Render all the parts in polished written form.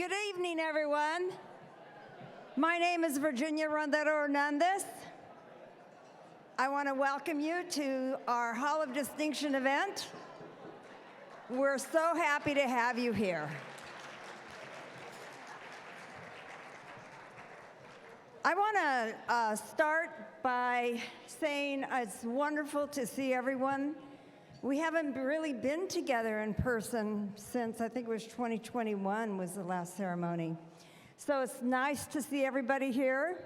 Good evening, everyone. My name is Virginia Rondero Hernandez. I want to welcome you to our Hall of Distinction event. We're so happy to have you here. I want to start by saying it's wonderful to see everyone. We haven't really been together in person since I think it was 2021 was the last ceremony. So it's nice to see everybody here.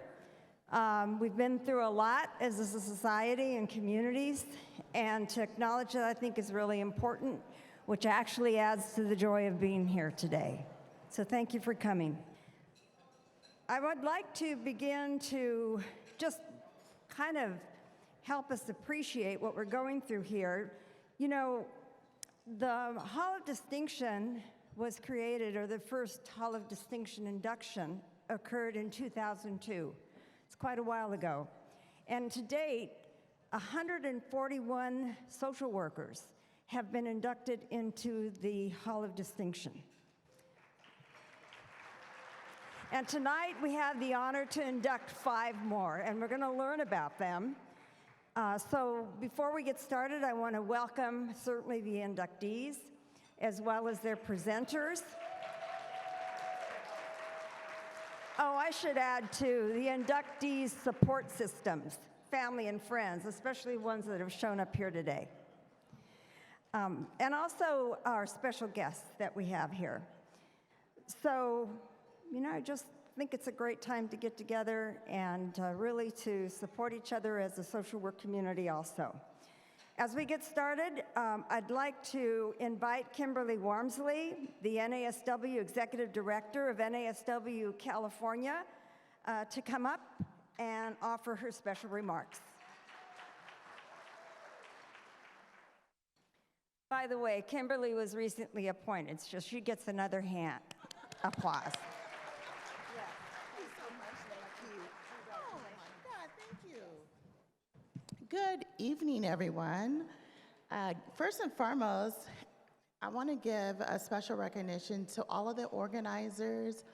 We've been through a lot as a society and communities, and to acknowledge that I think is really important, which actually adds to the joy of being here today. So thank you for coming. I would like to begin to just kind of help us appreciate what we're going through here. You know, the Hall of Distinction was created, or the first Hall of Distinction induction occurred in 2002. It's quite a while ago. And to date, 141 social workers have been inducted into the Hall of Distinction. And tonight we have the honor to induct 5 more, and we're going to learn about them. So before we get started, I want to welcome certainly the inductees, as well as their presenters. Oh, I should add too, the inductees' support systems, family and friends, especially ones that have shown up here today. And also our special guests that we have here. So, you know, I just think it's a great time to get together and really to support each other as a social work community also. As we get started, I'd like to invite Kimberly Wormsley, the NASW Executive Director of NASW California, to come up and offer her special remarks. By the way, Kimberly was recently appointed, so she gets another hand applause. Good evening, everyone. First and foremost, I want to give a special recognition to all of the organizers,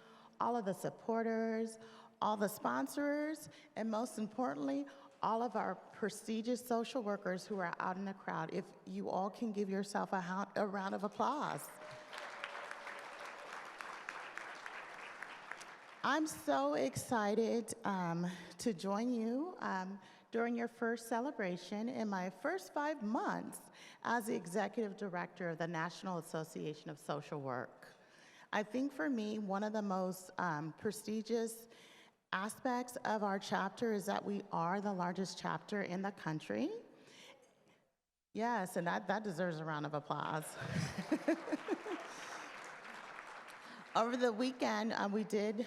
all of the supporters, all the sponsors, and most importantly, all of our prestigious social workers who are out in the crowd. If you all can give yourself a round of applause. I'm so excited to join you during your first celebration in my first 5 months as the Executive Director of the National Association of Social Work. I think for me, one of the most prestigious aspects of our chapter is that we are the largest chapter in the country. Yes, and that deserves a round of applause. Over the weekend, we did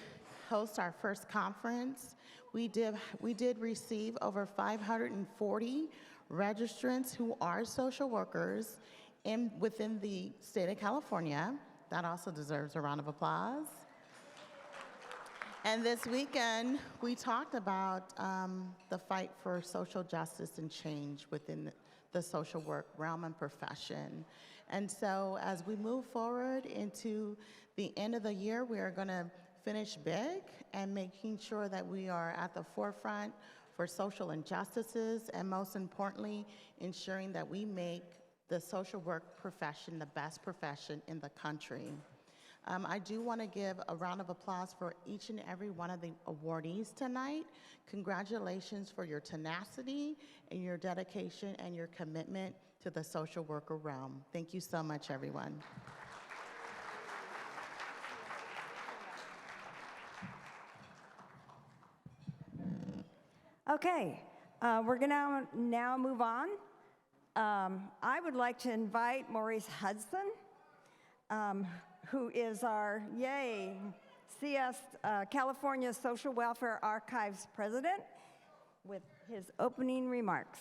host our first conference. We did receive over 540 registrants who are social workers within the state of California. That also deserves a round of applause. And this weekend, we talked about the fight for social justice and change within the social work realm and profession. And so as we move forward into the end of the year, we are going to finish big and making sure that we are at the forefront for social injustices, and most importantly, ensuring that we make the social work profession the best profession in the country. I do want to give a round of applause for each and every one of the awardees tonight. Congratulations for your tenacity and your dedication and your commitment to the social worker realm. Thank you so much, everyone. Okay, we're going to now move on. I would like to invite Maurice Hudson, who is our, CS California Social Welfare Archives President, with his opening remarks.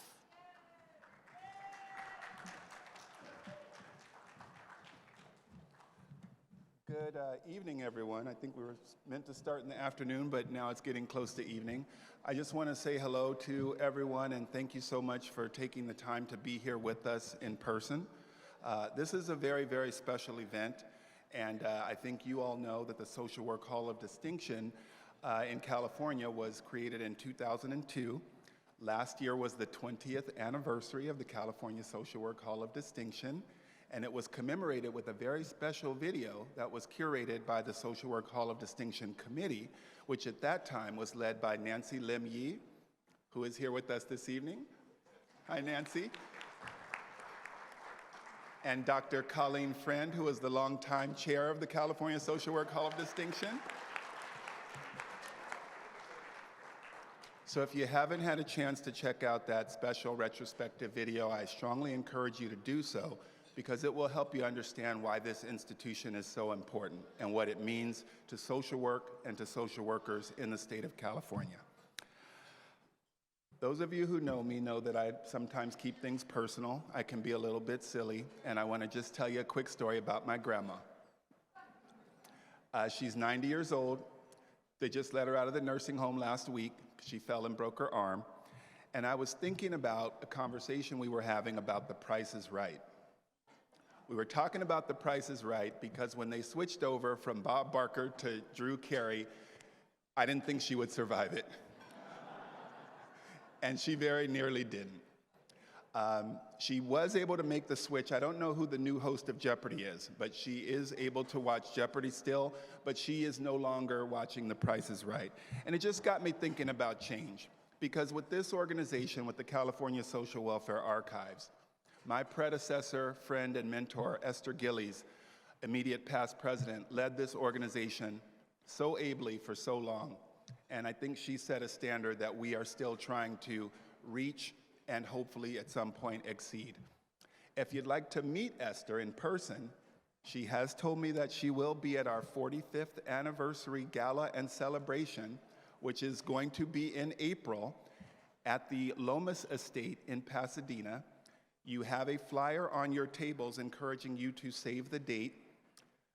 Good evening, everyone. I think we were meant to start in the afternoon, but now it's getting close to evening. I just want to say hello to everyone and thank you so much for taking the time to be here with us in person. This is a very, very special event, And I think you all know that the Social Work Hall of Distinction in California was created in 2002. Last year was the 20th anniversary of the California Social Work Hall of Distinction, and it was commemorated with a very special video that was curated by the Social Work Hall of Distinction Committee, which at that time was led by Nancy Lim Yee, who is here with us this evening. Hi, Nancy. And Dr. Colleen Friend, who is the longtime chair of the California Social Work Hall of Distinction. So if you haven't had a chance to check out that special retrospective video, I strongly encourage you to do so, because it will help you understand why this institution is so important and what it means to social work and to social workers in the state of California. Those of you who know me know that I sometimes keep things personal. I can be a little bit silly, and I want to just tell you a quick story about my grandma. She's 90 years old. They just let her out of the nursing home last week. She fell and broke her arm. And I was thinking about a conversation we were having about The Price is Right. We were talking about The Price is Right because when they switched over from Bob Barker to Drew Carey, I didn't think she would survive it. And she very nearly didn't. She was able to make the switch. I don't know who the new host of Jeopardy is, but she is able to watch Jeopardy still, but she is no longer watching The Price is Right. And it just got me thinking about change, because with this organization, with the California Social Welfare Archives, my predecessor, friend, and mentor, Esther Gillies, immediate past president, led this organization so ably for so long. And I think she set a standard that we are still trying to reach and hopefully at some point exceed. If you'd like to meet Esther in person, she has told me that she will be at our 45th anniversary gala and celebration, which is going to be in April at the Lomas Estate in Pasadena. You have a flyer on your tables encouraging you to save the date.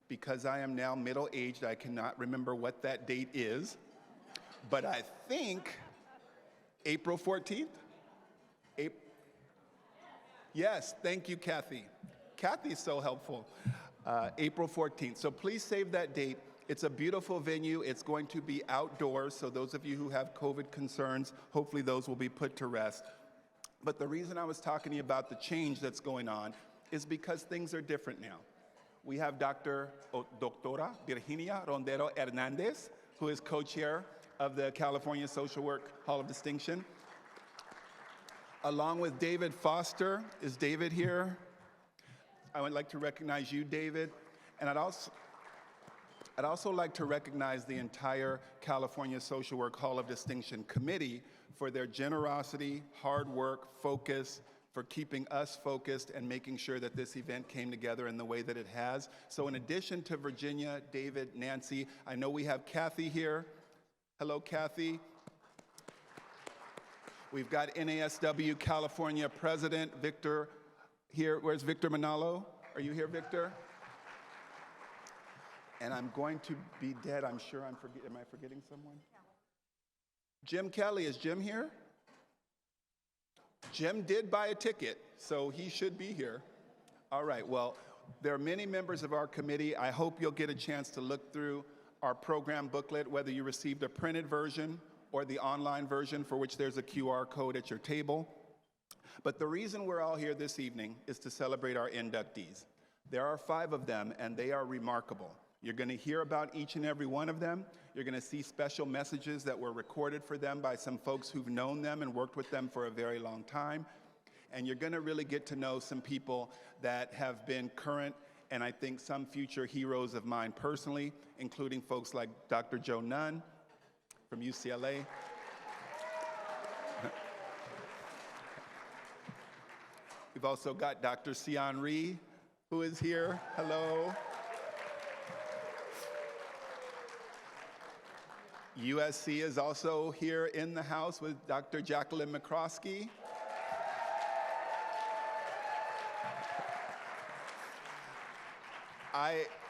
Because I am now middle-aged, I cannot remember what that date is, but I think April 14th? Yes, thank you, Kathy. Kathy's so helpful. April 14th. So please save that date. It's a beautiful venue. It's going to be outdoors, so those of you who have COVID concerns, hopefully those will be put to rest. But the reason I was talking to you about the change that's going on is because things are different now. We have Doctora Virginia Rondero Hernandez, who is co-chair of the California Social Work Hall of Distinction, along with David Foster. Is David here? I would like to recognize you, David. And I'd also like to recognize the entire California Social Work Hall of Distinction Committee for their generosity, hard work, focus, for keeping us focused and making sure that this event came together in the way that it has. So in addition to Virginia, David, Nancy, I know we have Kathy here. Hello, Kathy. We've got NASW California President Victor here. Where's Victor Manalo? Are you here, Victor? And I'm going to be dead. I'm sure am I forgetting someone? Jim Kelly, is Jim here? Jim did buy a ticket, so he should be here. All right, well, there are many members of our committee. I hope you'll get a chance to look through our program booklet, whether you received a printed version or the online version, for which there's a QR code at your table. But the reason we're all here this evening is to celebrate our inductees. There are 5 of them, and they are remarkable. You're going to hear about each and every one of them. You're going to see special messages that were recorded for them by some folks who've known them and worked with them for a very long time. And you're going to really get to know some people that have been current and I think some future heroes of mine personally, including folks like Dr. Joe Nunn from UCLA. We've also got Dr. Sion Rhee, who is here. Hello. USC is also here in the house with Dr. Jacqueline McCroskey.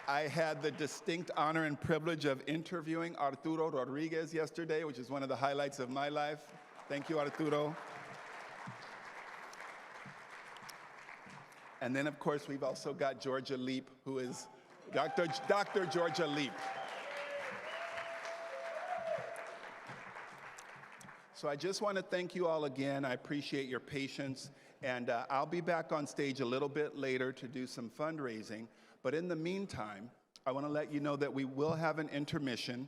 I had the distinct honor and privilege of interviewing Arturo Rodriguez yesterday, which is one of the highlights of my life. Thank you, Arturo. And then, of course, we've also got Georgia Leap, who is Dr. Georgia Leap. So I just want to thank you all again. I appreciate your patience. And I'll be back on stage a little bit later to do some fundraising. But in the meantime, I want to let you know that we will have an intermission.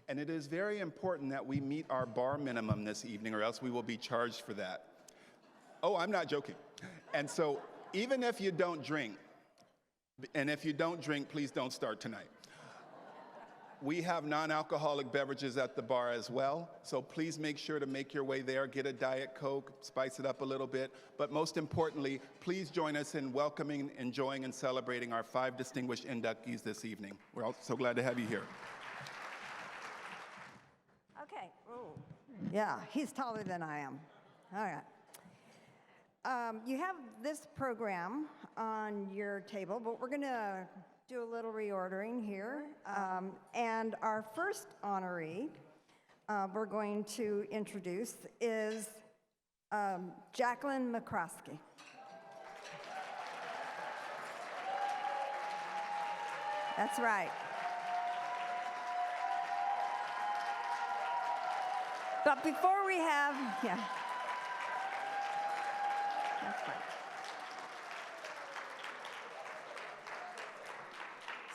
And it is very important that we meet our bar minimum this evening, or else we will be charged for that. Oh, I'm not joking. And so even if you don't drink, and if you don't drink, please don't start tonight. We have non-alcoholic beverages at the bar as well, so please make sure to make your way there, get a Diet Coke, spice it up a little bit, but most importantly, please join us in welcoming, enjoying, and celebrating our 5 distinguished inductees this evening. We're all so glad to have you here. Okay. Oh, yeah, he's taller than I am. All right. You have this program on your table, but we're going to do a little reordering here. And our first honoree we're going to introduce is Jacqueline McCroskey. That's right. But before we have, yeah. That's right.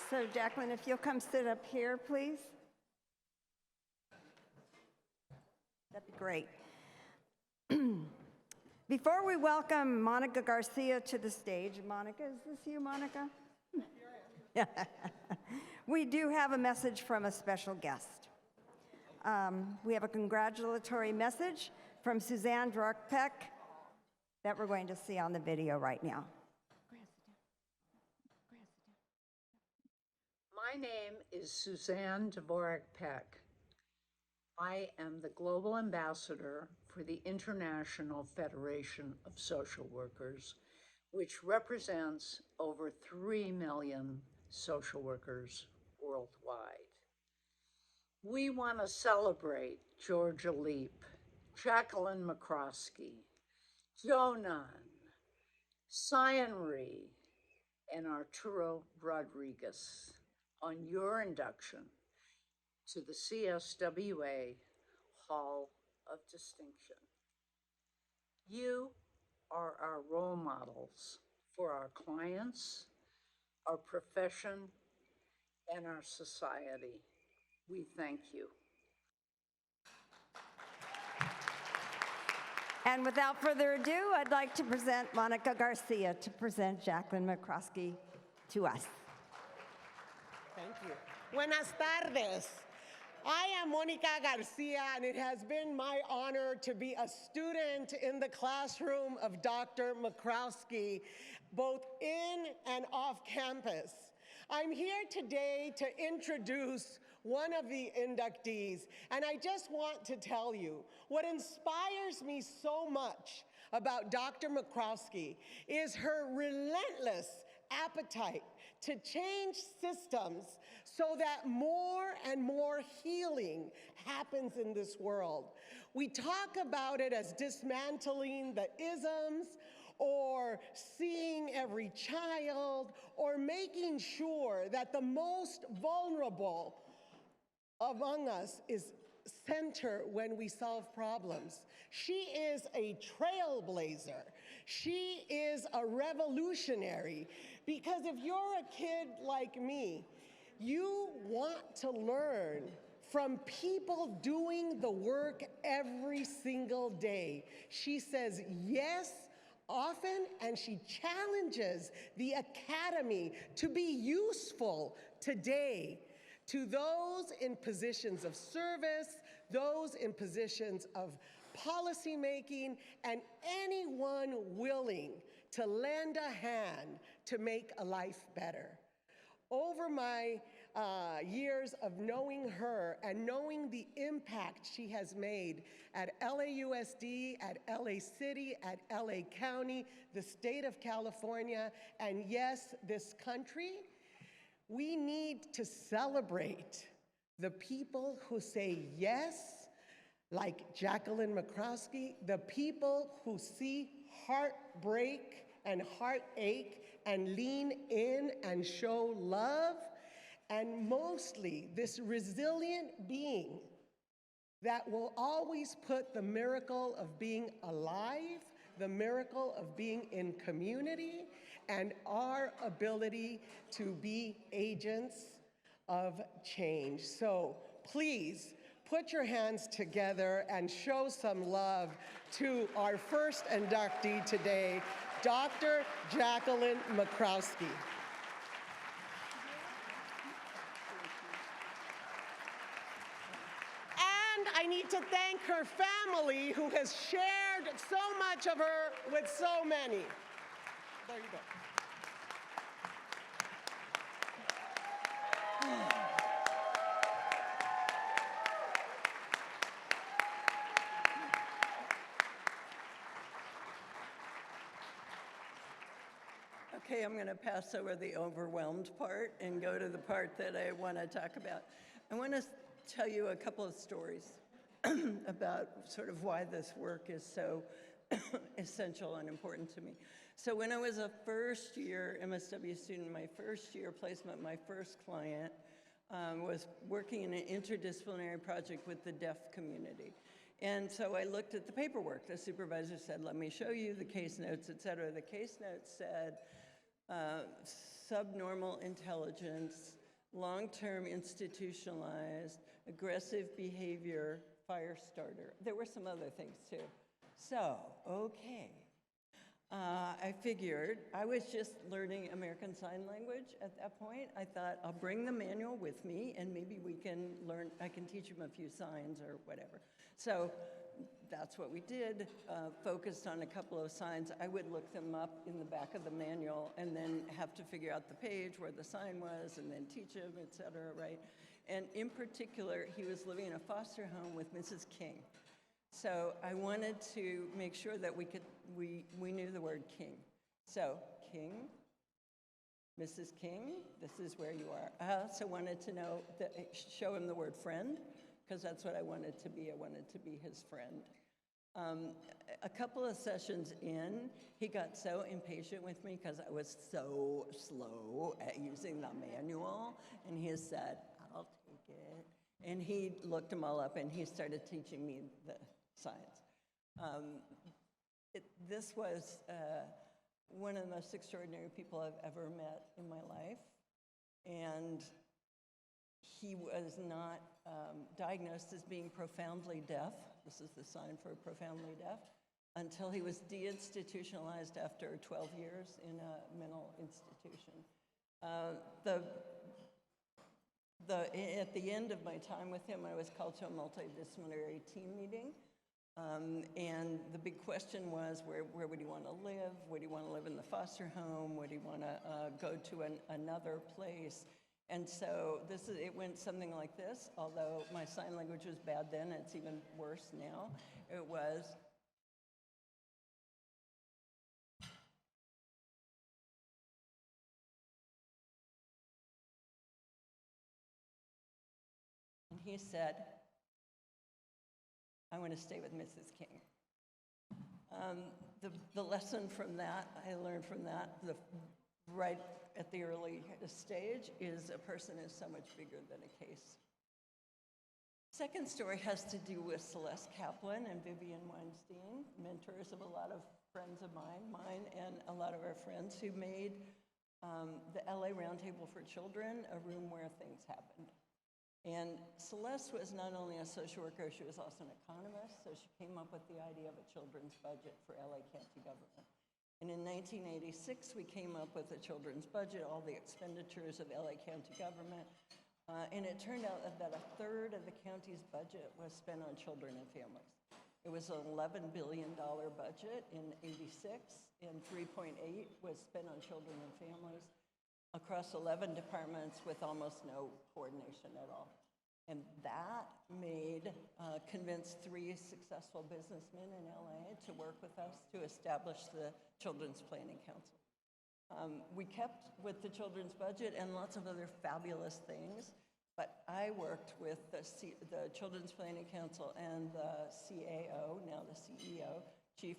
So Jacqueline, if you'll come sit up here, please. That'd be great. Before we welcome Monica Garcia to the stage, Monica, is this you, Monica? We do have a message from a special guest. We have a congratulatory message from Suzanne Dvorkpeck that we're going to see on the video right now. My name is Suzanne Dvorkpeck. I am the Global Ambassador for the International Federation of Social Workers, which represents over 3 million social workers worldwide. We want to celebrate Georgia Leap, Jacqueline McCroskey, Jonan, Cyan Rhee, and Arturo Rodriguez on your induction to the CSWA Hall of Distinction. You are our role models for our clients, our profession, and our society. We thank you. And without further ado, I'd like to present Monica Garcia to present Jacqueline McCroskey to us. Thank you. Buenas tardes. I am Monica Garcia, and it has been my honor to be a student in the classroom of Dr. McCroskey, both in and off campus. I'm here today to introduce one of the inductees, and I just want to tell you what inspires me so much about Dr. McCroskey is her relentless appetite to change systems so that more and more healing happens in this world. We talk about it as dismantling the isms, or seeing every child, or making sure that the most vulnerable among us is center when we solve problems. She is a trailblazer. She is a revolutionary, because if you're a kid like me, you want to learn from people doing the work every single day. She says yes often, and she challenges the academy to be useful today to those in positions of service, those in positions of policy making, and anyone willing to lend a hand to make a life better. Over my years of knowing her and knowing the impact she has made at LAUSD, at LA City, at LA County, the state of California, and yes, this country, we need to celebrate the people who say yes, like Jacqueline McCroskey, the people who see heartbreak and heartache and lean in and show love. And mostly, this resilient being that will always put the miracle of being alive, the miracle of being in community, and our ability to be agents of change. So please put your hands together and show some love to our first inductee today, Dr. Jacqueline Makrowski. And I need to thank her family who has shared so much of her with so many. There you go. Okay, I'm going to pass over the overwhelmed part and go to the part that I want to talk about. I want to tell you a couple of stories about sort of why this work is so essential and important to me. So when I was a first-year MSW student, my first year placement, my first client was working in an interdisciplinary project with the deaf community. And so I looked at the paperwork. The supervisor said, let me show you the case notes, et cetera. The case notes said, subnormal intelligence, long-term institutionalized, aggressive behavior, fire starter. There were some other things too. So, okay. I figured, I was just learning American Sign Language at that point. I thought, I'll bring the manual with me and maybe we can learn, I can teach them a few signs or whatever. So that's what we did, focused on a couple of signs. I would look them up in the back of the manual and then have to figure out the page where the sign was and then teach him, et cetera, right? And in particular, he was living in a foster home with Mrs. King. So I wanted to make sure that we knew the word king. So King, Mrs. King, this is where you are. I also wanted to know, show him the word friend, because that's what I wanted to be. I wanted to be his friend. A couple of sessions in, he got so impatient with me because I was so slow at using the manual, and he said, I'll take it. And he looked them all up, and he started teaching me the signs. This was one of the most extraordinary people I've ever met in my life, and he was not diagnosed as being profoundly deaf. This is the sign for profoundly deaf, until he was deinstitutionalized after 12 years in a mental institution. At the end of my time with him, I was called to a multidisciplinary team meeting. And the big question was, where would he want to live? Would he want to live in the foster home? Would he want to go to another place? And so it went something like this, although my sign language was bad then, it's even worse now. It was, and he said, I want to stay with Mrs. King. The lesson from that, I learned from that, right at the early stage, is a person is so much bigger than a case. Second story has to do with Celeste Kaplan and Vivian Weinstein, mentors of a lot of friends of mine and a lot of our friends, who made the LA Roundtable for Children a room where things happened. And Celeste was not only a social worker, she was also an economist, so she came up with the idea of a children's budget for LA County government. And in 1986, we came up with a children's budget, all the expenditures of LA County government, and it turned out that a third of the county's budget was spent on children and families. It was an $11 billion budget in '86, and 3.8 was spent on children and families across 11 departments with almost no coordination at all. And that convinced 3 successful businessmen in LA to work with us to establish the Children's Planning Council. We kept with the children's budget and lots of other fabulous things, but I worked with the Children's Planning Council and the CAO, now the CEO, Chief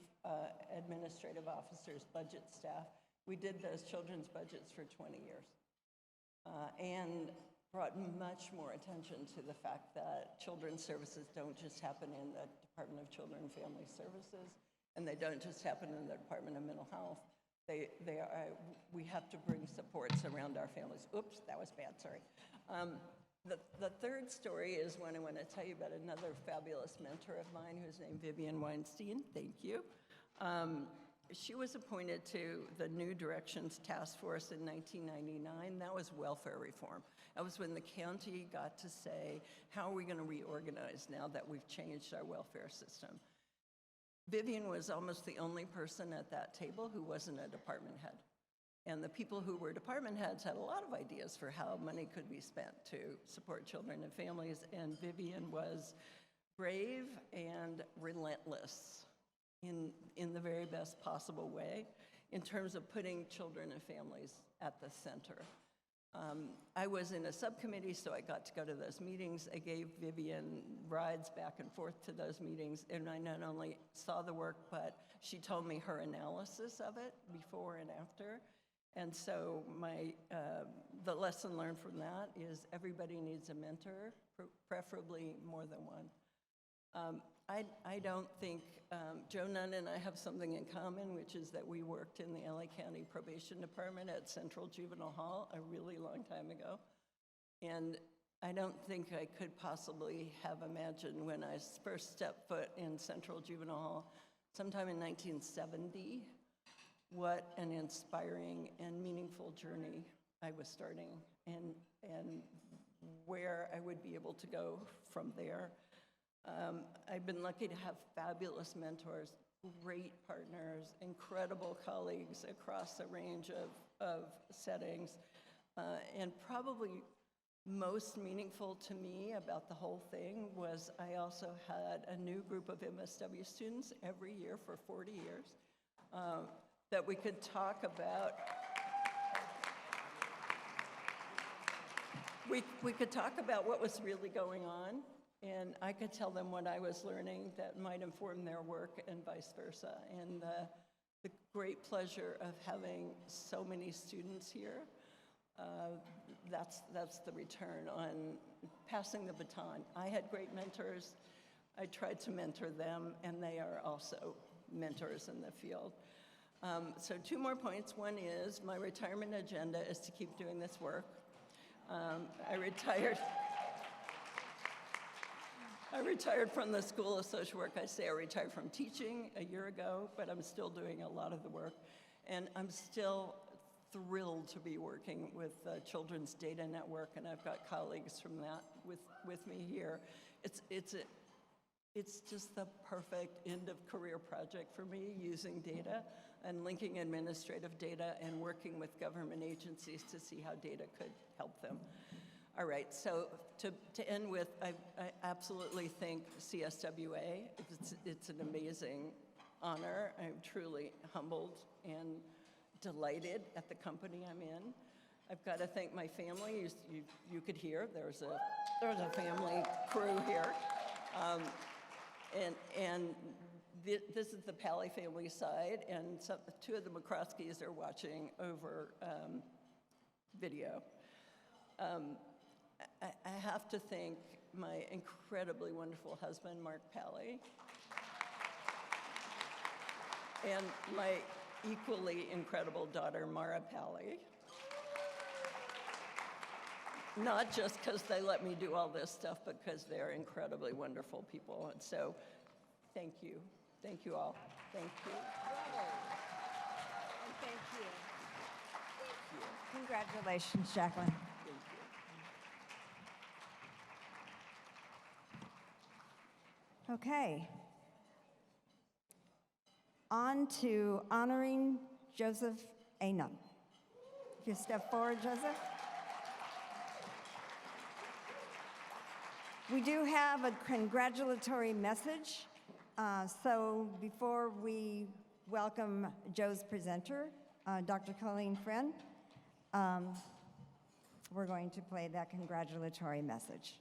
administrative officers, budget staff. We did those children's budgets for 20 years. And brought much more attention to the fact that children's services don't just happen in the Department of Children and Family Services, and they don't just happen in the Department of Mental Health. We have to bring supports around our families. Oops, that was bad, sorry. The third story is one I want to tell you about another fabulous mentor of mine who's named Vivian Weinstein. Thank you. She was appointed to the New Directions Task Force in 1999. That was welfare reform. That was when the county got to say, how are we going to reorganize now that we've changed our welfare system? Vivian was almost the only person at that table who wasn't a department head. And the people who were department heads had a lot of ideas for how money could be spent to support children and families, and Vivian was brave and relentless in the very best possible way in terms of putting children and families at the center. I was in a subcommittee, so I got to go to those meetings. I gave Vivian rides back and forth to those meetings, and I not only saw the work, but she told me her analysis of it before and after. And so the lesson learned from that is everybody needs a mentor, preferably more than one. I don't think, Joe Nunn and I have something in common, which is that we worked in the LA County Probation Department at Central Juvenile Hall a really long time ago. And I don't think I could possibly have imagined when I first stepped foot in Central Juvenile Hall, sometime in 1970, what an inspiring and meaningful journey I was starting and where I would be able to go from there. I've been lucky to have fabulous mentors, great partners, incredible colleagues across a range of settings. And probably most meaningful to me about the whole thing was I also had a new group of MSW students every year for 40 years that we could talk about. We could talk about what was really going on, and I could tell them what I was learning that might inform their work and vice versa. And the great pleasure of having so many students here, that's the return on passing the baton. I had great mentors. I tried to mentor them, and they are also mentors in the field. So 2 more points. One is my retirement agenda is to keep doing this work. I retired from the School of Social Work. I say I retired from teaching a year ago, but I'm still doing a lot of the work. And I'm still thrilled to be working with the Children's Data Network, and I've got colleagues from that with me here. It's just the perfect end-of-career project for me, using data and linking administrative data and working with government agencies to see how data could help them. All right, so to end with, I absolutely think CSWA, it's an amazing honor. I'm truly humbled and delighted at the company I'm in. I've got to thank my family. You could hear there's a family crew here. This is the Pally family side, and 2 of the McCroskeys are watching over video. I have to thank my incredibly wonderful husband, Mark Pally, and my equally incredible daughter, Mara Pally. Not just because they let me do all this stuff, but because they're incredibly wonderful people. And so, thank you. Thank you all. Thank you. Thank you. Thank you. Congratulations, Jacqueline. Thank you. Okay. On to honoring Joseph Anum. If you step forward, Joseph. We do have a congratulatory message. So before we welcome Joe's presenter, Dr. Colleen Friend, we're going to play that congratulatory message.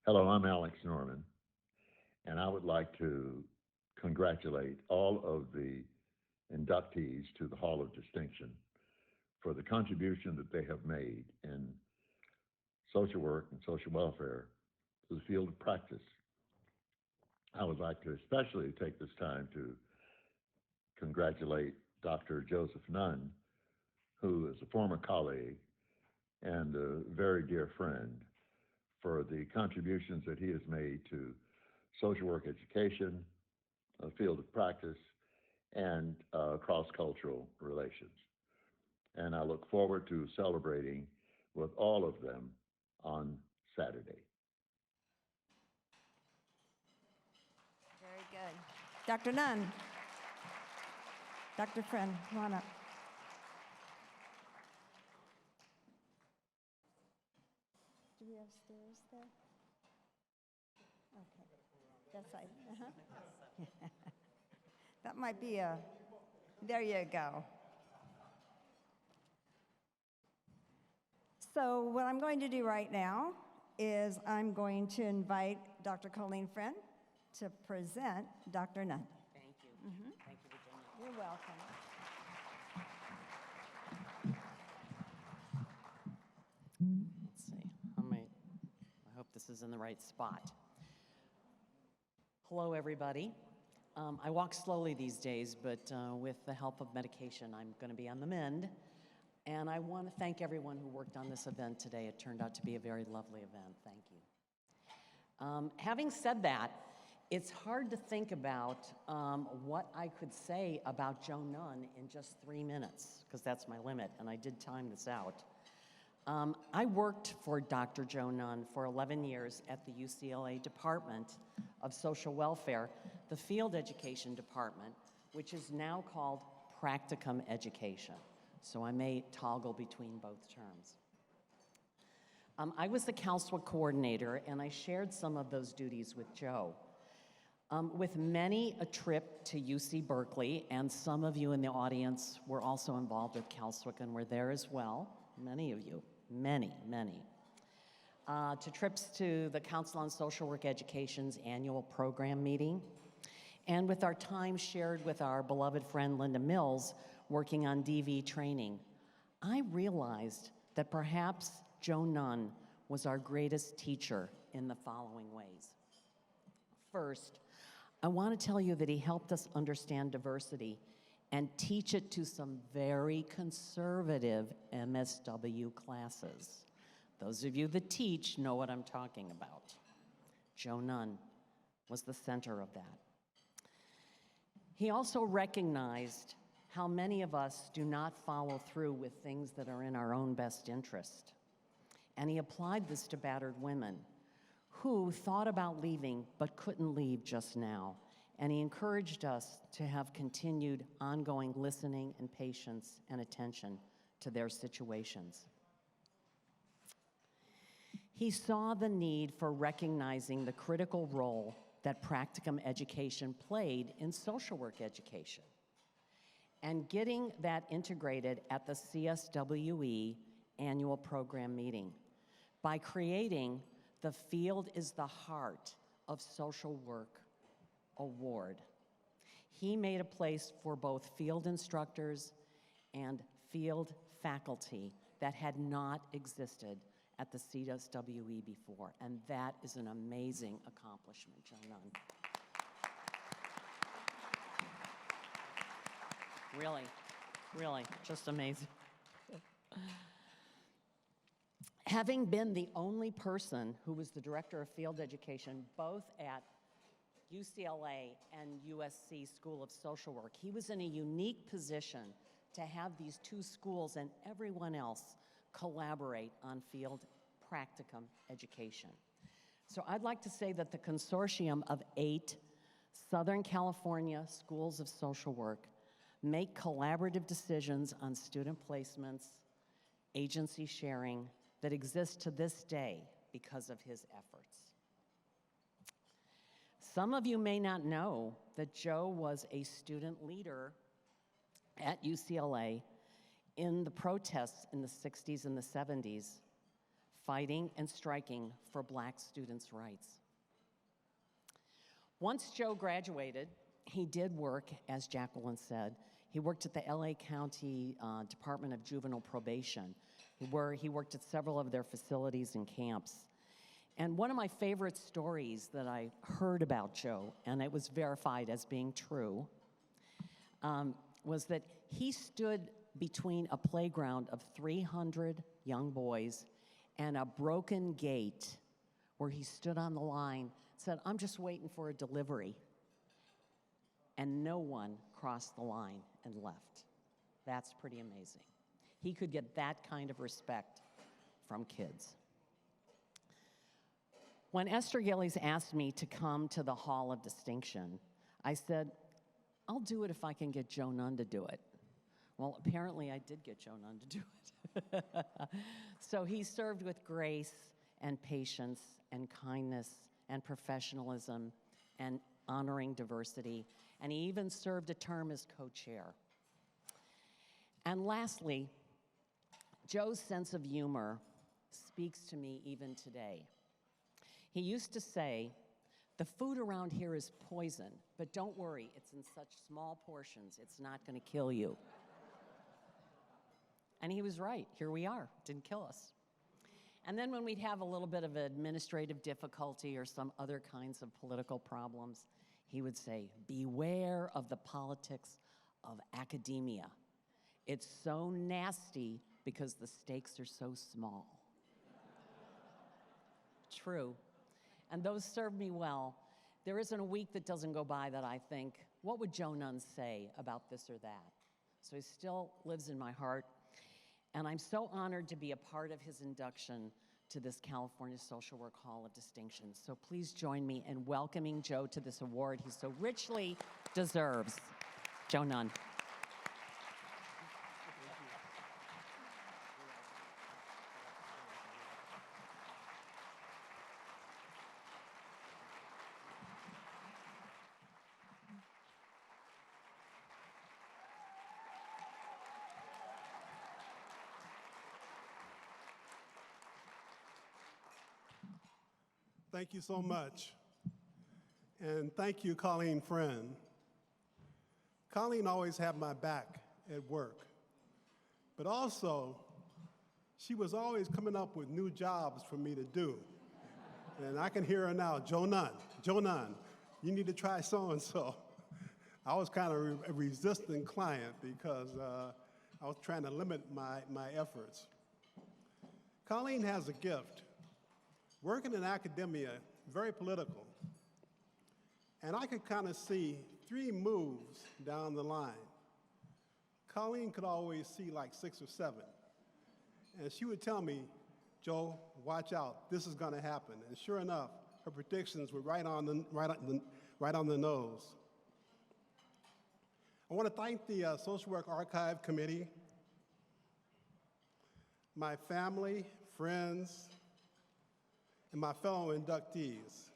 Hello, I'm Alex Norman. And I would like to congratulate all of the inductees to the Hall of Distinction for the contribution that they have made in social work and social welfare to the field of practice. I would like to especially take this time to congratulate Dr. Joseph Nunn, who is a former colleague and a very dear friend, for the contributions that he has made to social work education, the field of practice, and cross-cultural relations. And I look forward to celebrating with all of them on Saturday. Very good. Dr. Nunn. Dr. Friend, come on up. Do we have stairs there? Okay. That side. Uh-huh. That might be a, there you go. So what I'm going to do right now is I'm going to invite Dr. Colleen Friend to present Dr. Nunn. Thank you. Thank you, Virginia. You're welcome. Let's see. I hope this is in the right spot. Hello, everybody. I walk slowly these days, but with the help of medication, I'm going to be on the mend. And I want to thank everyone who worked on this event today. It turned out to be a very lovely event. Thank you. Having said that, it's hard to think about what I could say about Joe Nunn in just 3 minutes, because that's my limit, and I did time this out. I worked for Dr. Joe Nunn for 11 years at the UCLA Department of Social Welfare, the field education department, which is now called Practicum Education. So I may toggle between both terms. I was the counselor coordinator, and I shared some of those duties with Joe. With many a trip to UC Berkeley, and some of you in the audience were also involved with CalSWIC and were there as well, many of you, many. To trips to the Council on Social Work Education's annual program meeting, and with our time shared with our beloved friend Linda Mills, working on DV training, I realized that perhaps Joe Nunn was our greatest teacher in the following ways. First, I want to tell you that he helped us understand diversity and teach it to some very conservative MSW classes. Those of you that teach know what I'm talking about. Joe Nunn was the center of that. He also recognized how many of us do not follow through with things that are in our own best interest. And he applied this to battered women who thought about leaving but couldn't leave just now. And he encouraged us to have continued ongoing listening and patience and attention to their situations. He saw the need for recognizing the critical role that practicum education played in social work education, and getting that integrated at the CSWE annual program meeting by creating the Field is the Heart of Social Work Award. He made a place for both field instructors and field faculty that had not existed at the CSWE before, and that is an amazing accomplishment, Joe Nunn. Really, just amazing. Having been the only person who was the director of field education both at UCLA and USC School of Social Work, he was in a unique position to have these two schools and everyone else collaborate on field practicum education. So I'd like to say that the consortium of 8 Southern California schools of social work make collaborative decisions on student placements, agency sharing that exist to this day because of his efforts. Some of you may not know that Joe was a student leader at UCLA in the protests in the 60s and the 70s, fighting and striking for Black students' rights. Once Joe graduated, he did work, as Jacqueline said. He worked at the LA County Department of Juvenile Probation, where he worked at several of their facilities and camps. And one of my favorite stories that I heard about Joe, and it was verified as being true, was that he stood between a playground of 300 young boys and a broken gate where he stood on the line, said, "I'm just waiting for a delivery." And no one crossed the line and left. That's pretty amazing. He could get that kind of respect from kids. When Esther Gillies asked me to come to the Hall of Distinction, I said, "I'll do it if I can get Joe Nunn to do it." Well, apparently I did get Joe Nunn to do it. So he served with grace and patience and kindness and professionalism and honoring diversity, and he even served a term as co-chair. And lastly, Joe's sense of humor speaks to me even today. He used to say, "The food around here is poison, but don't worry, it's in such small portions, it's not going to kill you." And he was right. Here we are. Didn't kill us. And then when we'd have a little bit of administrative difficulty or some other kinds of political problems, he would say, "Beware of the politics of academia. It's so nasty because the stakes are so small." True. And those served me well. There isn't a week that doesn't go by that I think, what would Joe Nunn say about this or that? So he still lives in my heart. And I'm so honored to be a part of his induction to this California Social Work Hall of Distinction. So please join me in welcoming Joe to this award he so richly deserves. Joe Nunn. Thank you so much. And thank you, Colleen Friend. Colleen always had my back at work, but also she was always coming up with new jobs for me to do. And I can hear her now, Joe Nunn, you need to try so-and-so. I was kind of a resistant client because I was trying to limit my efforts. Colleen has a gift. Working in academia, very political, and I could kind of see 3 moves down the line. Colleen could always see like 6 or 7, and she would tell me, "Joe, watch out, this is gonna happen." And sure enough, her predictions were right on the nose. I want to thank the Social Work Archive Committee, my family, friends, and my fellow inductees.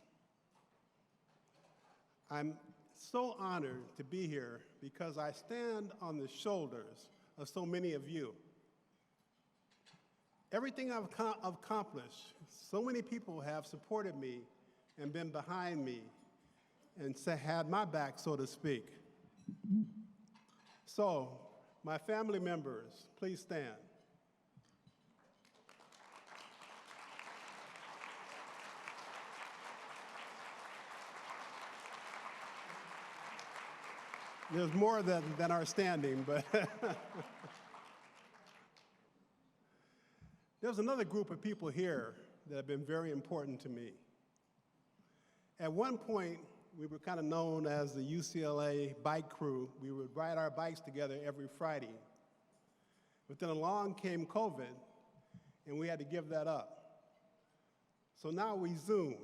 I'm so honored to be here because I stand on the shoulders of so many of you. Everything I've accomplished, so many people have supported me and been behind me and had my back, so to speak. So, my family members, please stand. There's more than our standing, but there's another group of people here that have been very important to me. At one point, we were kind of known as the UCLA bike crew. We would ride our bikes together every Friday. But then along came COVID, and we had to give that up. So now we Zoom.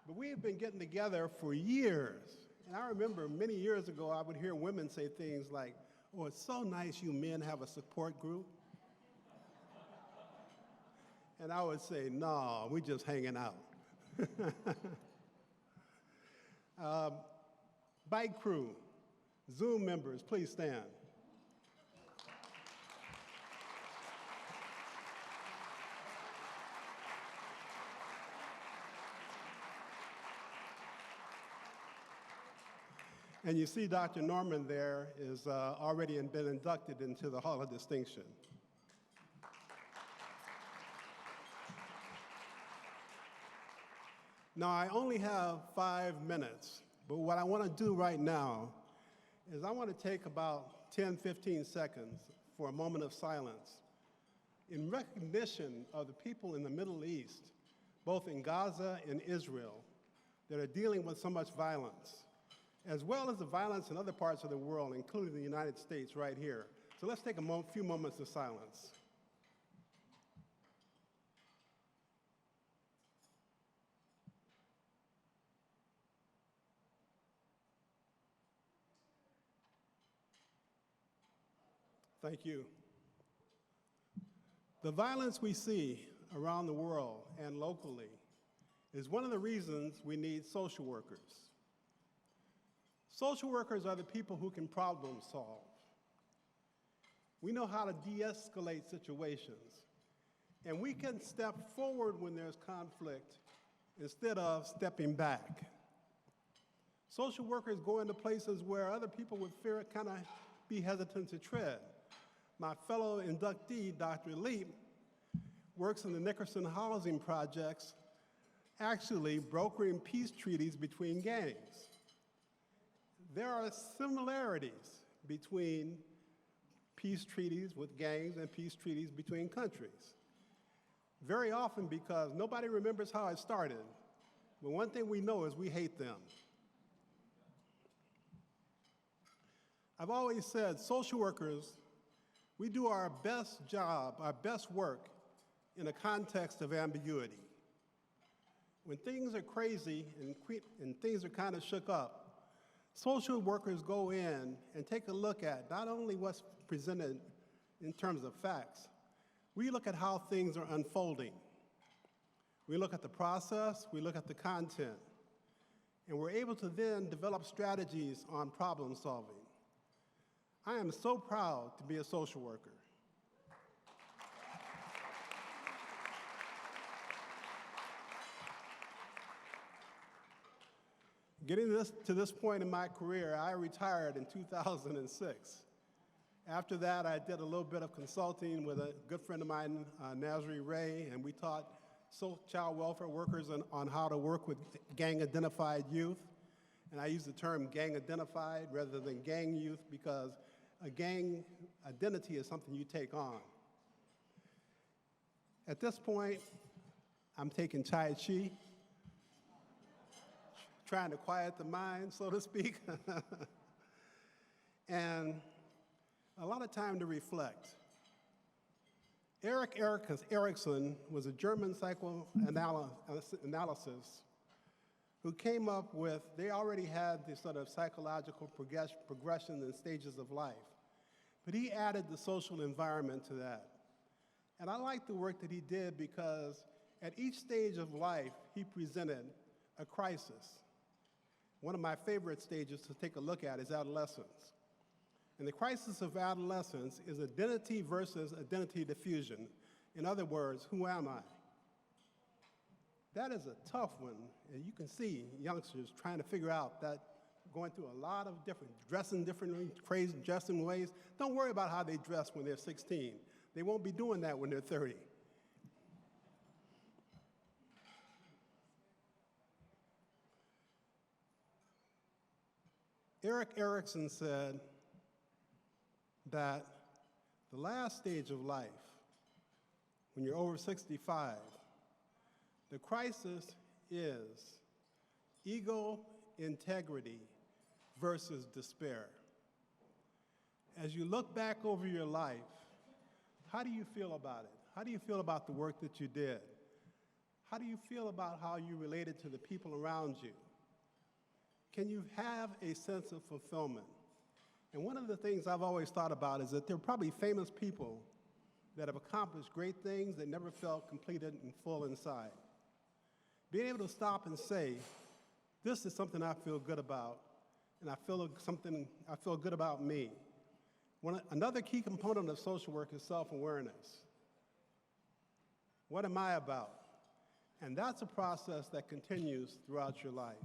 But we have been getting together for years. And I remember many years ago, I would hear women say things like, "Oh, it's so nice you men have a support group." And I would say, "No, we're just hanging out." Bike crew, Zoom members, please stand. And you see Dr. Norman there is already been inducted into the Hall of Distinction. Now, I only have 5 minutes, but what I want to do right now is I want to take about 10, 15 seconds for a moment of silence in recognition of the people in the Middle East, both in Gaza and Israel, that are dealing with so much violence, as well as the violence in other parts of the world, including the United States right here. So let's take a few moments of silence. Thank you. The violence we see around the world and locally is one of the reasons we need social workers. Social workers are the people who can problem solve. We know how to de-escalate situations, and we can step forward when there's conflict instead of stepping back. Social workers go into places where other people would fear kind of be hesitant to tread. My fellow inductee, Dr. Leap, works in the Nickerson Housing Projects, actually brokering peace treaties between gangs. There are similarities between peace treaties with gangs and peace treaties between countries. Very often because nobody remembers how it started, but one thing we know is we hate them. I've always said social workers, we do our best job, our best work in a context of ambiguity. When things are crazy and things are kind of shook up, social workers go in and take a look at not only what's presented in terms of facts, we look at how things are unfolding. We look at the process, we look at the content, and we're able to then develop strategies on problem solving. I am so proud to be a social worker. Getting to this point in my career, I retired in 2006. After that, I did a little bit of consulting with a good friend of mine, Nazri Ray, and we taught child welfare workers on how to work with gang-identified youth. And I use the term gang-identified rather than gang youth because a gang identity is something you take on. At this point, I'm taking Tai Chi, trying to quiet the mind, so to speak, and a lot of time to reflect. Erik Erikson was a German psychoanalyst who came up with, they already had this sort of psychological progression and stages of life, but he added the social environment to that. And I like the work that he did because at each stage of life, he presented a crisis. One of my favorite stages to take a look at is adolescence. And the crisis of adolescence is identity versus identity diffusion. In other words, who am I? That is a tough one, and you can see youngsters trying to figure out that, going through a lot of dressing differently, crazy dressing ways. Don't worry about how they dress when they're 16. They won't be doing that when they're 30. Erik Erikson said that the last stage of life, when you're over 65, the crisis is ego integrity versus despair. As you look back over your life, how do you feel about it? How do you feel about the work that you did? How do you feel about how you related to the people around you? Can you have a sense of fulfillment? And one of the things I've always thought about is that there are probably famous people that have accomplished great things that never felt completed and full inside. Being able to stop and say, this is something I feel good about, and I feel good about me. Another key component of social work is self-awareness. What am I about? And that's a process that continues throughout your life.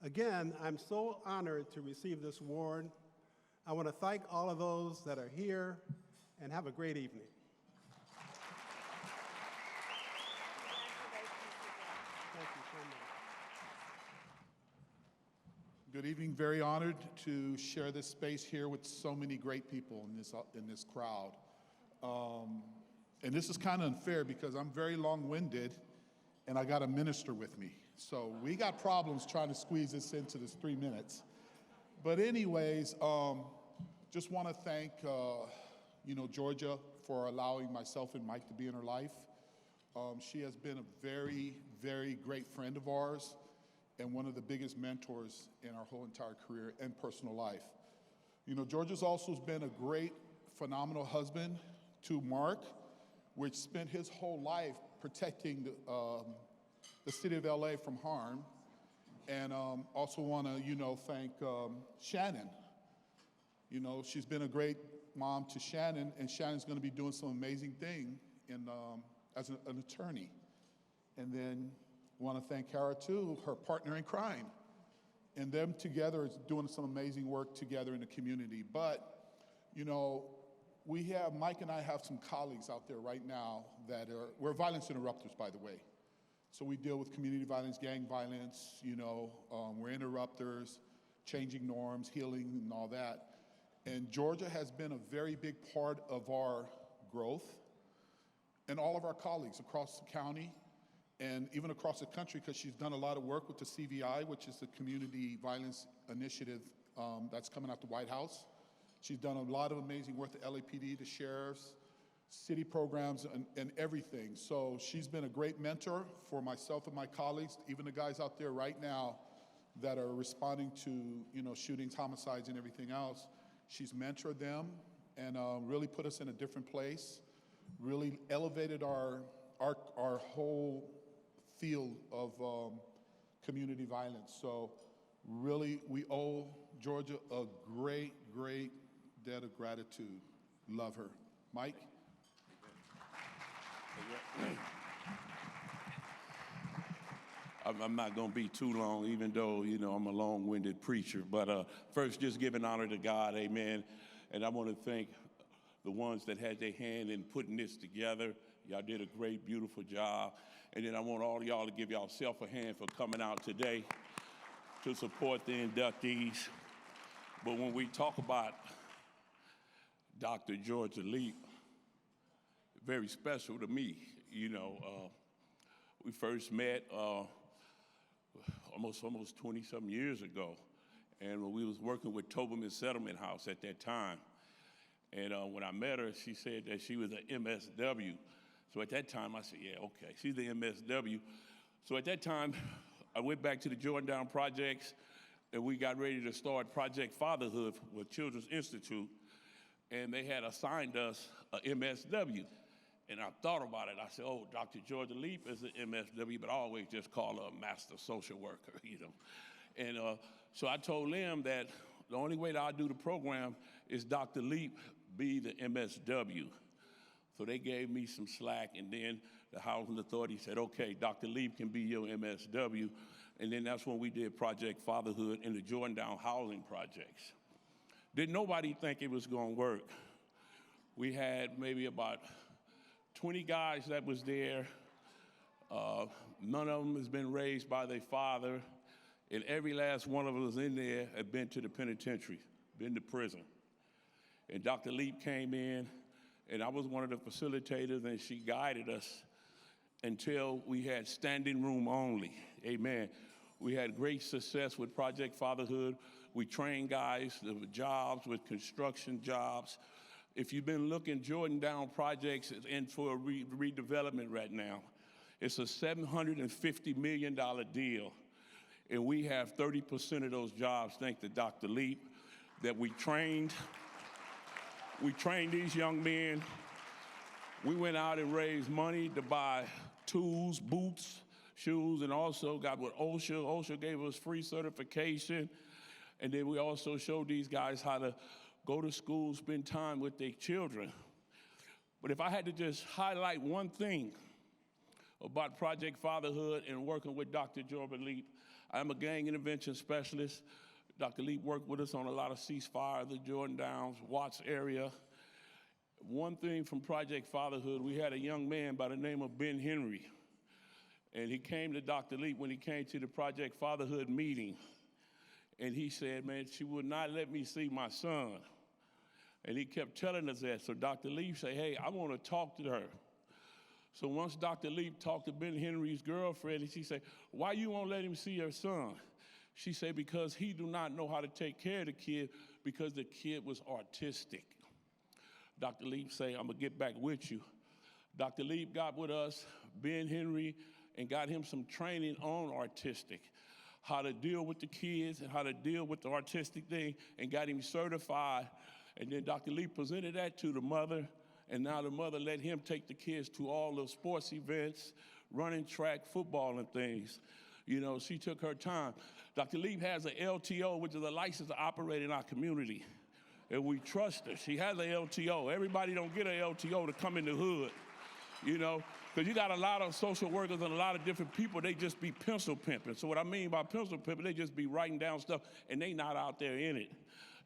Again, I'm so honored to receive this award. I want to thank all of those that are here, and have a great evening. Thank you so much. Good evening. Very honored to share this space here with so many great people in this crowd. And this is kind of unfair because I'm very long-winded and I got a minister with me. So we got problems trying to squeeze this into this 3 minutes. But anyways, just want to thank Georgia for allowing myself and Mike to be in her life. She has been a very, very great friend of ours and one of the biggest mentors in our whole entire career and personal life. Georgia's also been a great, phenomenal husband to Mark, which spent his whole life protecting the city of LA from harm. And also want to, thank Shannon. She's been a great mom to Shannon, and Shannon's going to be doing some amazing thing as an attorney. And then want to thank Kara too, her partner in crime. And them together is doing some amazing work together in the community. But, Mike and I have some colleagues out there right now we're violence interrupters, by the way. So we deal with community violence, gang violence, we're interrupters, changing norms, healing, and all that. And Georgia has been a very big part of our growth, and all of our colleagues across the county and even across the country, because she's done a lot of work with the CVI, which is the Community Violence Initiative that's coming out the White House. She's done a lot of amazing work, the LAPD, the sheriffs, city programs, and everything. So she's been a great mentor for myself and my colleagues, even the guys out there right now that are responding to shootings, homicides, and everything else. She's mentored them and really put us in a different place, really elevated our whole field of community violence. So really, we owe Georgia a great, great debt of gratitude. Love her. Mike? I'm not going to be too long, even though, I'm a long-winded preacher. But first, just giving honor to God, amen. And I want to thank the ones that had their hand in putting this together. Y'all did a great, beautiful job. And then I want all of y'all to give yourself a hand for coming out today to support the inductees. But when we talk about Dr. Georgia Leap, very special to me. We first met almost 20-some years ago, and when we was working with Toberman Settlement House at that time. And when I met her, she said that she was an MSW. So at that time, I said, yeah, okay, she's the MSW. So at that time, I went back to the Jordan Projects, and we got ready to start Project Fatherhood with Children's Institute, and they had assigned us a MSW. And I thought about it. I said, oh, Dr. Georgia Leap is an MSW, but I always just call her a master social worker, And so I told them that the only way that I do the program is Dr. Leap be the MSW. So they gave me some slack, and then the Housing Authority said, okay, Dr. Leap can be your MSW. And then that's when we did Project Fatherhood in the Jordan Housing Projects. Didn't nobody think it was going to work. We had maybe about 20 guys that was there. None of them has been raised by their father, and every last one of us in there had been to the penitentiary, been to prison. And Dr. Leap came in, and I was one of the facilitators, and she guided us until we had standing room only. Amen. We had great success with Project Fatherhood. We trained guys with jobs, with construction jobs. If you've been looking, Jordan Down Projects is in for a redevelopment right now. It's a $750 million deal. And we have 30% of those jobs, thanks to Dr. Leap, that we trained. We trained these young men. We went out and raised money to buy tools, boots, shoes, and also got with OSHA. OSHA gave us free certification. And then we also showed these guys how to go to school, spend time with their children. But if I had to just highlight one thing about Project Fatherhood and working with Dr. Georgia Leap, I'm a gang intervention specialist. Dr. Leap worked with us on a lot of ceasefire, the Jordan Downs, Watts area. One thing from Project Fatherhood, we had a young man by the name of Ben Henry. And he came to Dr. Leap when he came to the Project Fatherhood meeting. And he said, man, she would not let me see my son. And he kept telling us that. So Dr. Leap said, hey, I want to talk to her. So once Dr. Leap talked to Ben Henry's girlfriend, and she said, why you won't let him see her son? She said, because he do not know how to take care of the kid because the kid was autistic. Dr. Leap said, I'm going to get back with you. Dr. Leap got with us, Ben Henry, and got him some training on autistic, how to deal with the kids and how to deal with the autistic thing, and got him certified. And then Dr. Leap presented that to the mother, and now the mother let him take the kids to all the sports events, running track, football, and things. You know, she took her time. Dr. Leap has an LTO, which is a license to operate in our community. And we trust her. She has an LTO. Everybody don't get an LTO to come in the hood, you know, because you got a lot of social workers and a lot of different people, they just be pencil pimping. So what I mean by pencil pimping, they just be writing down stuff, and they not out there in it.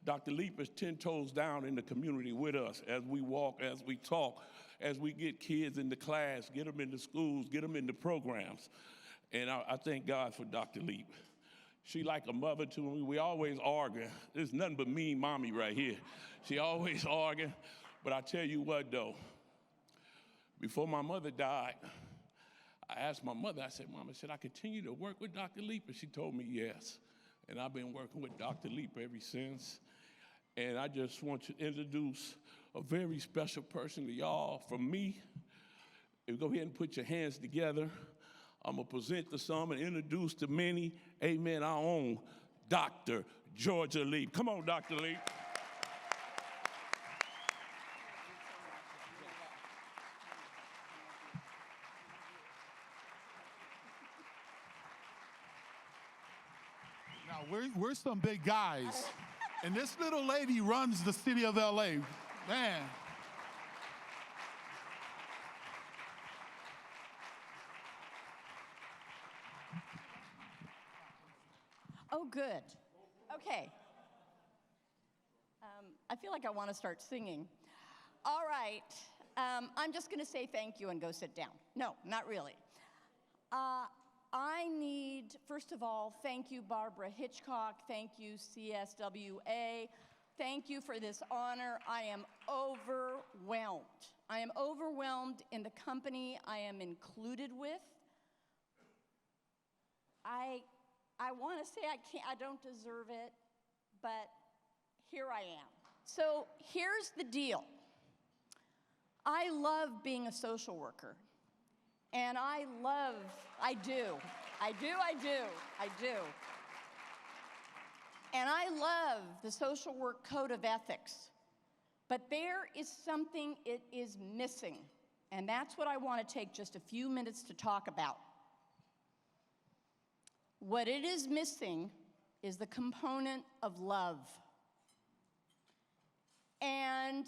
Dr. Leap is 10 toes down in the community with us as we walk, as we talk, as we get kids into class, get them into schools, get them into programs. And I thank God for Dr. Leap. She like a mother to me. We always argue. There's nothing but mean mommy right here. She always arguing. But I tell you what, though, before my mother died, I asked my mother, I said, Mama, should I continue to work with Dr. Leap? And she told me yes. And I've been working with Dr. Leap ever since. And I just want to introduce a very special person to y'all. From me, if you go ahead and put your hands together, I'm going to present to some and introduce to many, amen, our own Dr. Georgia Leap. Come on, Dr. Leap. Now, we're some big guys, and this little lady runs the city of LA. Man. Oh, good. Okay. I feel like I want to start singing. All right. I'm just going to say thank you and go sit down. No, not really. I need, first of all, thank you, Barbara Hitchcock. Thank you, CSWA. Thank you for this honor. I am overwhelmed. I am overwhelmed in the company I am included with. I want to say I don't deserve it, but here I am. So here's the deal. I love being a social worker. And I do. And I love the social work code of ethics. But there is something it is missing. And that's what I want to take just a few minutes to talk about. What it is missing is the component of love. And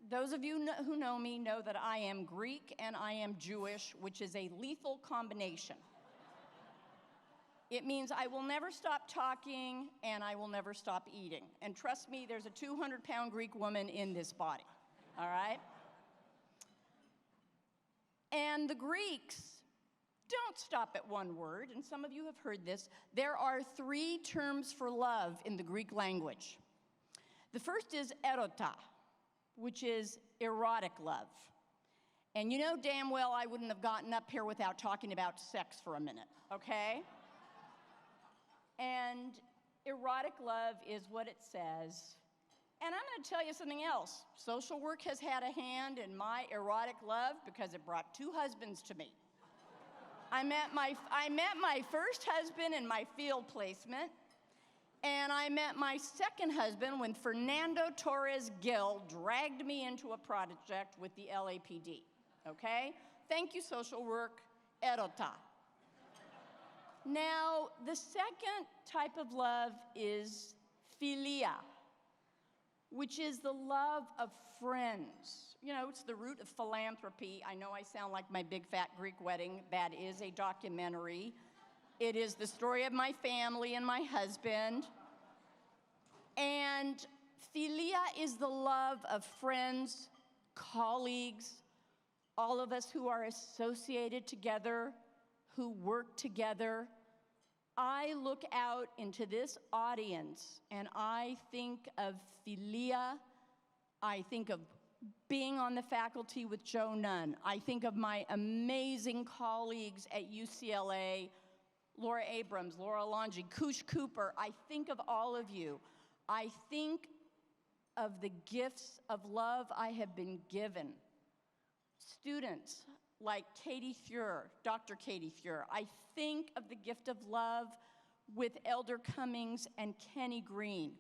those of you who know me know that I am Greek and I am Jewish, which is a lethal combination. It means I will never stop talking and I will never stop eating. And trust me, there's a 200-pound Greek woman in this body, all right? And the Greeks don't stop at one word, and some of you have heard this. There are 3 terms for love in the Greek language. The first is erota, which is erotic love. And you know damn well I wouldn't have gotten up here without talking about sex for a minute, okay? And erotic love is what it says. And I'm going to tell you something else. Social work has had a hand in my erotic love because it brought 2 husbands to me. I met my first husband in my field placement, and I met my second husband when Fernando Torres Gil dragged me into a project with the LAPD, okay? Thank you, social work, erota. Now, the second type of love is philia, which is the love of friends. You know, it's the root of philanthropy. I know I sound like my big fat Greek wedding. That is a documentary. It is the story of my family and my husband. And Philia is the love of friends, colleagues, all of us who are associated together, who work together. I look out into this audience and I think of Philia. I think of being on the faculty with Joe Nunn. I think of my amazing colleagues at UCLA, Laura Abrams, Laura Longi, Kush Cooper. I think of all of you. I think of the gifts of love I have been given. Students like Katie Fuhrer, Dr. Katie Fuhrer. I think of the gift of love with Elder Cummings and Kenny Green.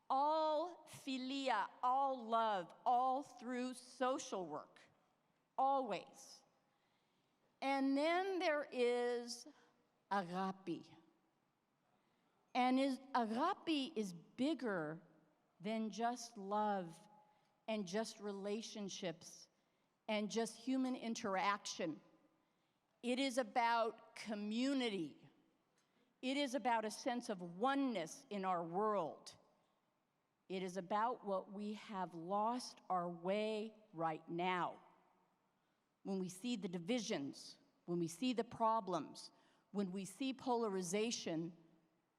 All Philia, all love, all through social work, always. And then there is agape. And agape is bigger than just love and just relationships and just human interaction. It is about community. It is about a sense of oneness in our world. It is about what we have lost our way right now. When we see the divisions, when we see the problems, when we see polarization,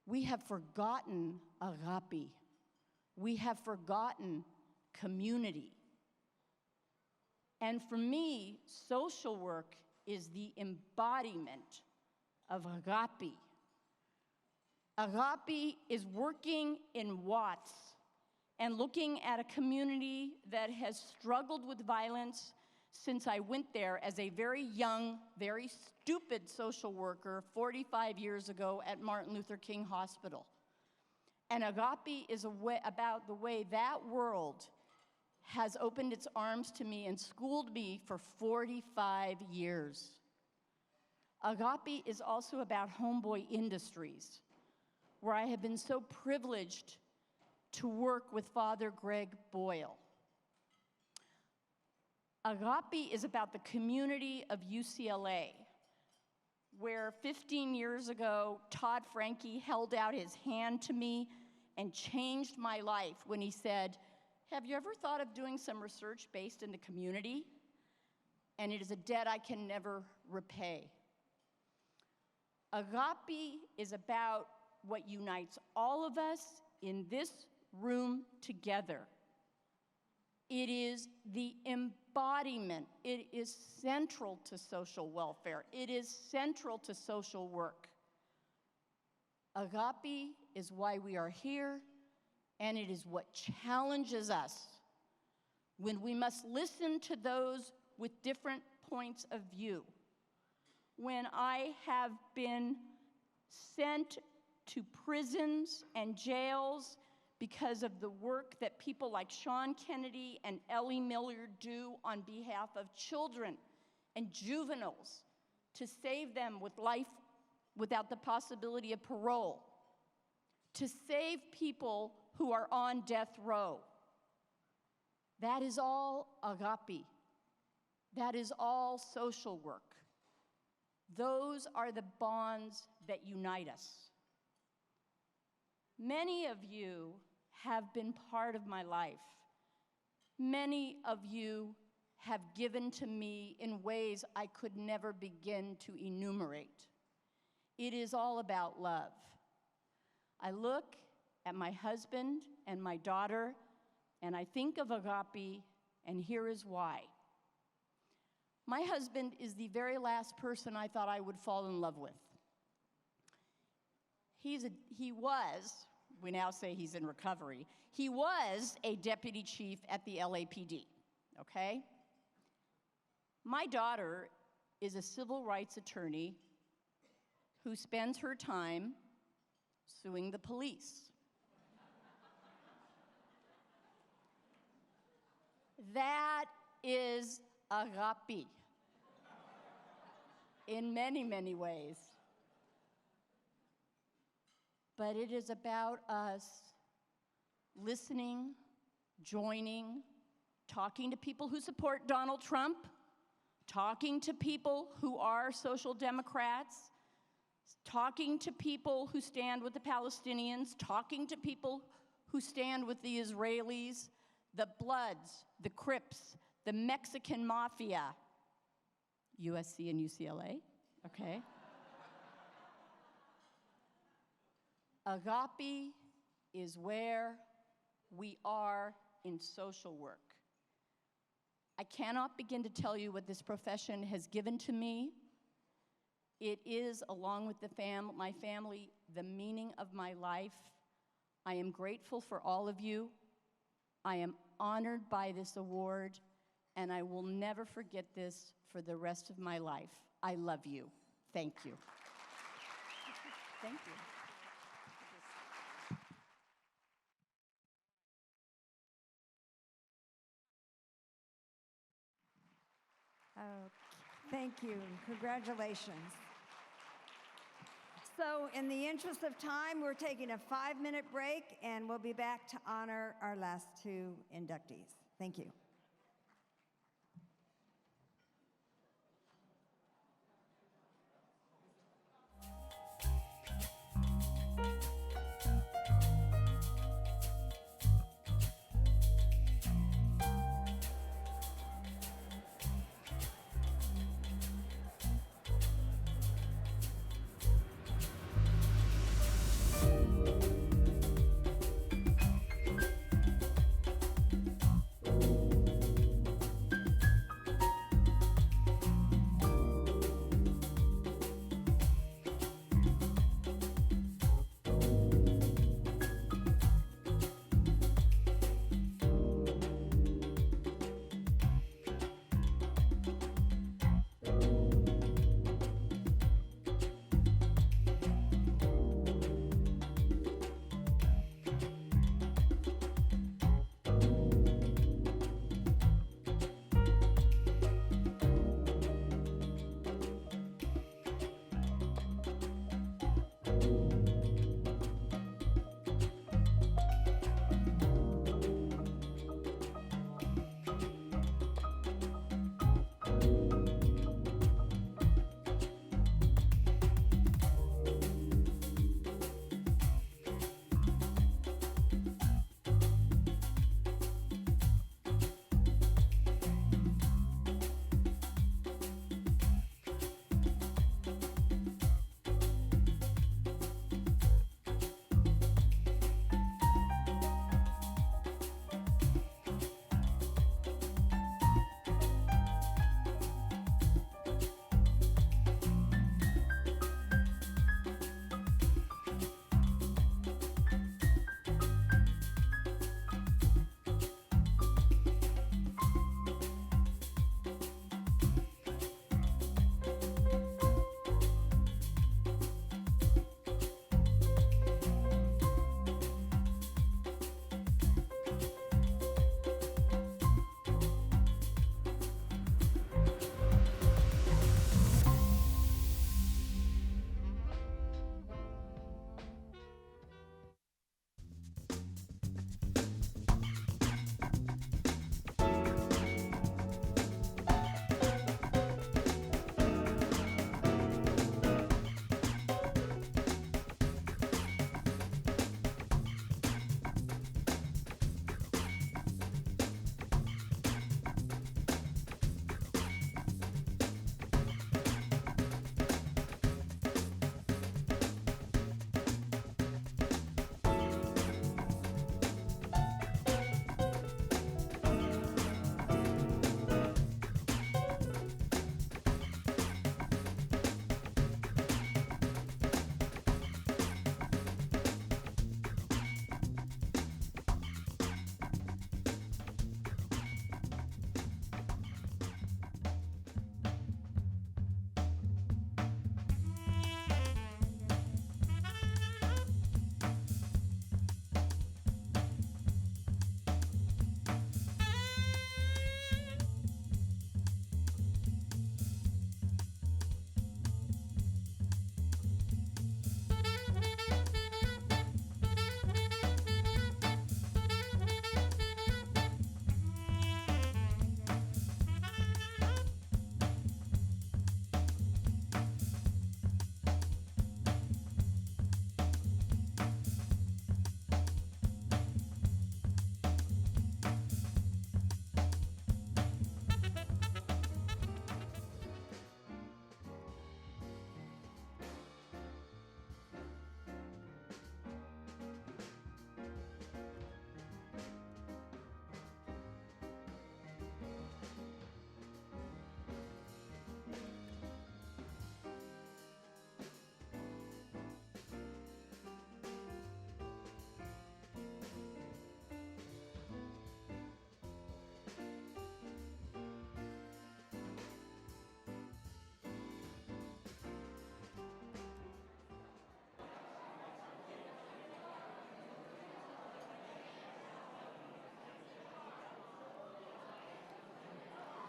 we have forgotten agape. We have forgotten community. And for me, social work is the embodiment of agape. Agape is working in Watts and looking at a community that has struggled with violence since I went there as a very young, very stupid social worker 45 years ago at Martin Luther King Hospital. And agape is about the way that world has opened its arms to me and schooled me for 45 years. Agape is also about Homeboy Industries, where I have been so privileged to work with Father Greg Boyle. Agape is about the community of UCLA, where 15 years ago, Todd Franke held out his hand to me and changed my life when he said, "Have you ever thought of doing some research based in the community? And it is a debt I can never repay." Agape is about what unites all of us in this room together. It is the embodiment. It is central to social welfare. It is central to social work. Agape is why we are here, and it is what challenges us when we must listen to those with different points of view. When I have been sent to prisons and jails because of the work that people like Sean Kennedy and Ellie Miller do on behalf of children and juveniles to save them with life without the possibility of parole, to save people who are on death row. That is all agape. That is all social work. Those are the bonds that unite us. Many of you have been part of my life. Many of you have given to me in ways I could never begin to enumerate. It is all about love. I look at my husband and my daughter, and I think of agape, and here is why. My husband is the very last person I thought I would fall in love with. He was, we now say he's in recovery, he was a deputy chief at the LAPD, okay? My daughter is a civil rights attorney who spends her time suing the police. That is agape in many, many ways. But it is about us listening, joining, talking to people who support Donald Trump, talking to people who are social democrats, talking to people who stand with the Palestinians, talking to people who stand with the Israelis, the Bloods, the Crips, the Mexican Mafia, USC and UCLA, okay? Agape is where we are in social work. I cannot begin to tell you what this profession has given to me. It is, along with my family, the meaning of my life. I am grateful for all of you. I am honored by this award, and I will never forget this for the rest of my life. I love you. Thank you. Thank you. Thank you. Congratulations. So, in the interest of time, we're taking a 5-minute break, and we'll be back to honor our last 2 inductees. Thank you.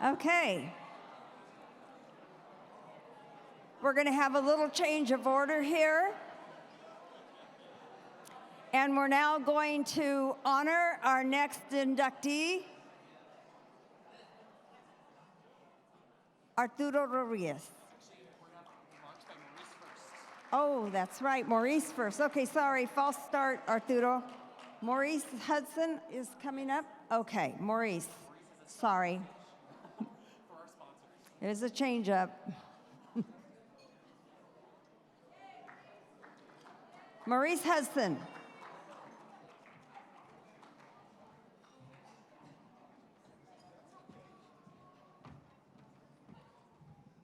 Okay. We're going to have a little change of order here. And we're now going to honor our next inductee, Arturo Ruiz. Oh, that's right, Maurice first. Okay, sorry, false start, Arturo. Maurice Hudson is coming up. Okay, Maurice, sorry. It is a change up. Maurice Hudson.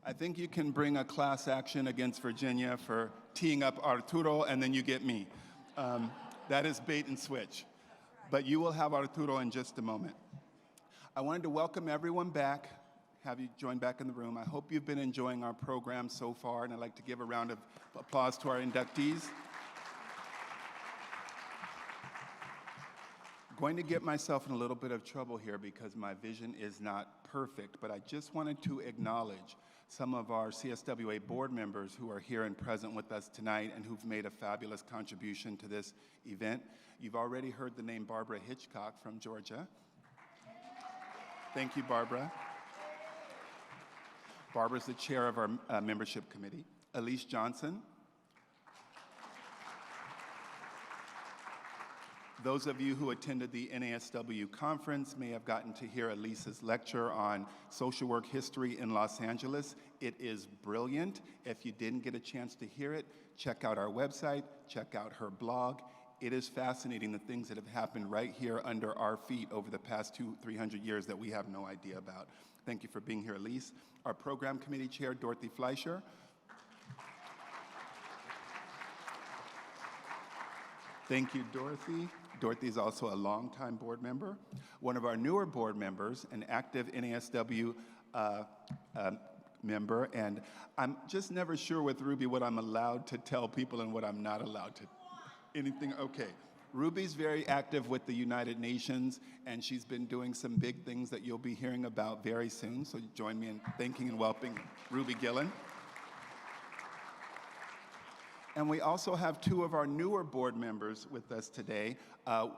I think you can bring a class action against Virginia for teeing up Arturo, and then you get me. That is bait and switch. But you will have Arturo in just a moment. I wanted to welcome everyone back, have you join back in the room. I hope you've been enjoying our program so far, and I'd like to give a round of applause to our inductees. Going to get myself in a little bit of trouble here because my vision is not perfect, but I just wanted to acknowledge some of our CSWA board members who are here and present with us tonight and who've made a fabulous contribution to this event. You've already heard the name Barbara Hitchcock from Georgia. Thank you, Barbara. Barbara's the chair of our membership committee. Elise Johnson. Those of you who attended the NASW conference may have gotten to hear Elise's lecture on social work history in Los Angeles. It is brilliant. If you didn't get a chance to hear it, check out our website, check out her blog. It is fascinating, the things that have happened right here under our feet over the past 200-300 years that we have no idea about. Thank you for being here, Elise. Our program committee chair, Dorothy Fleischer. Thank you, Dorothy. Dorothy is also a longtime board member. One of our newer board members, an active NASW member, and I'm just never sure with Ruby what I'm allowed to tell people and what I'm not allowed to. Anything, okay. Ruby's very active with the United Nations, and she's been doing some big things that you'll be hearing about very soon, so join me in thanking and welcoming Ruby Gillen. And we also have two of our newer board members with us today.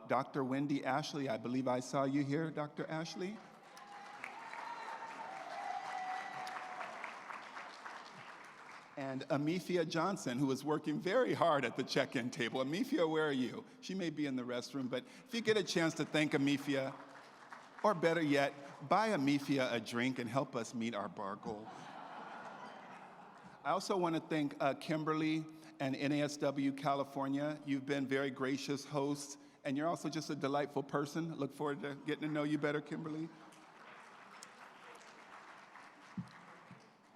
Dr. Wendy Ashley, I believe I saw you here, Dr. Ashley. And Amifia Johnson, who is working very hard at the check-in table. Amifia, where are you? She may be in the restroom, but if you get a chance to thank Amifia, or better yet, buy Amifia a drink and help us meet our bar goal. I also want to thank Kimberly and NASW California. You've been very gracious hosts, and you're also just a delightful person. Look forward to getting to know you better, Kimberly.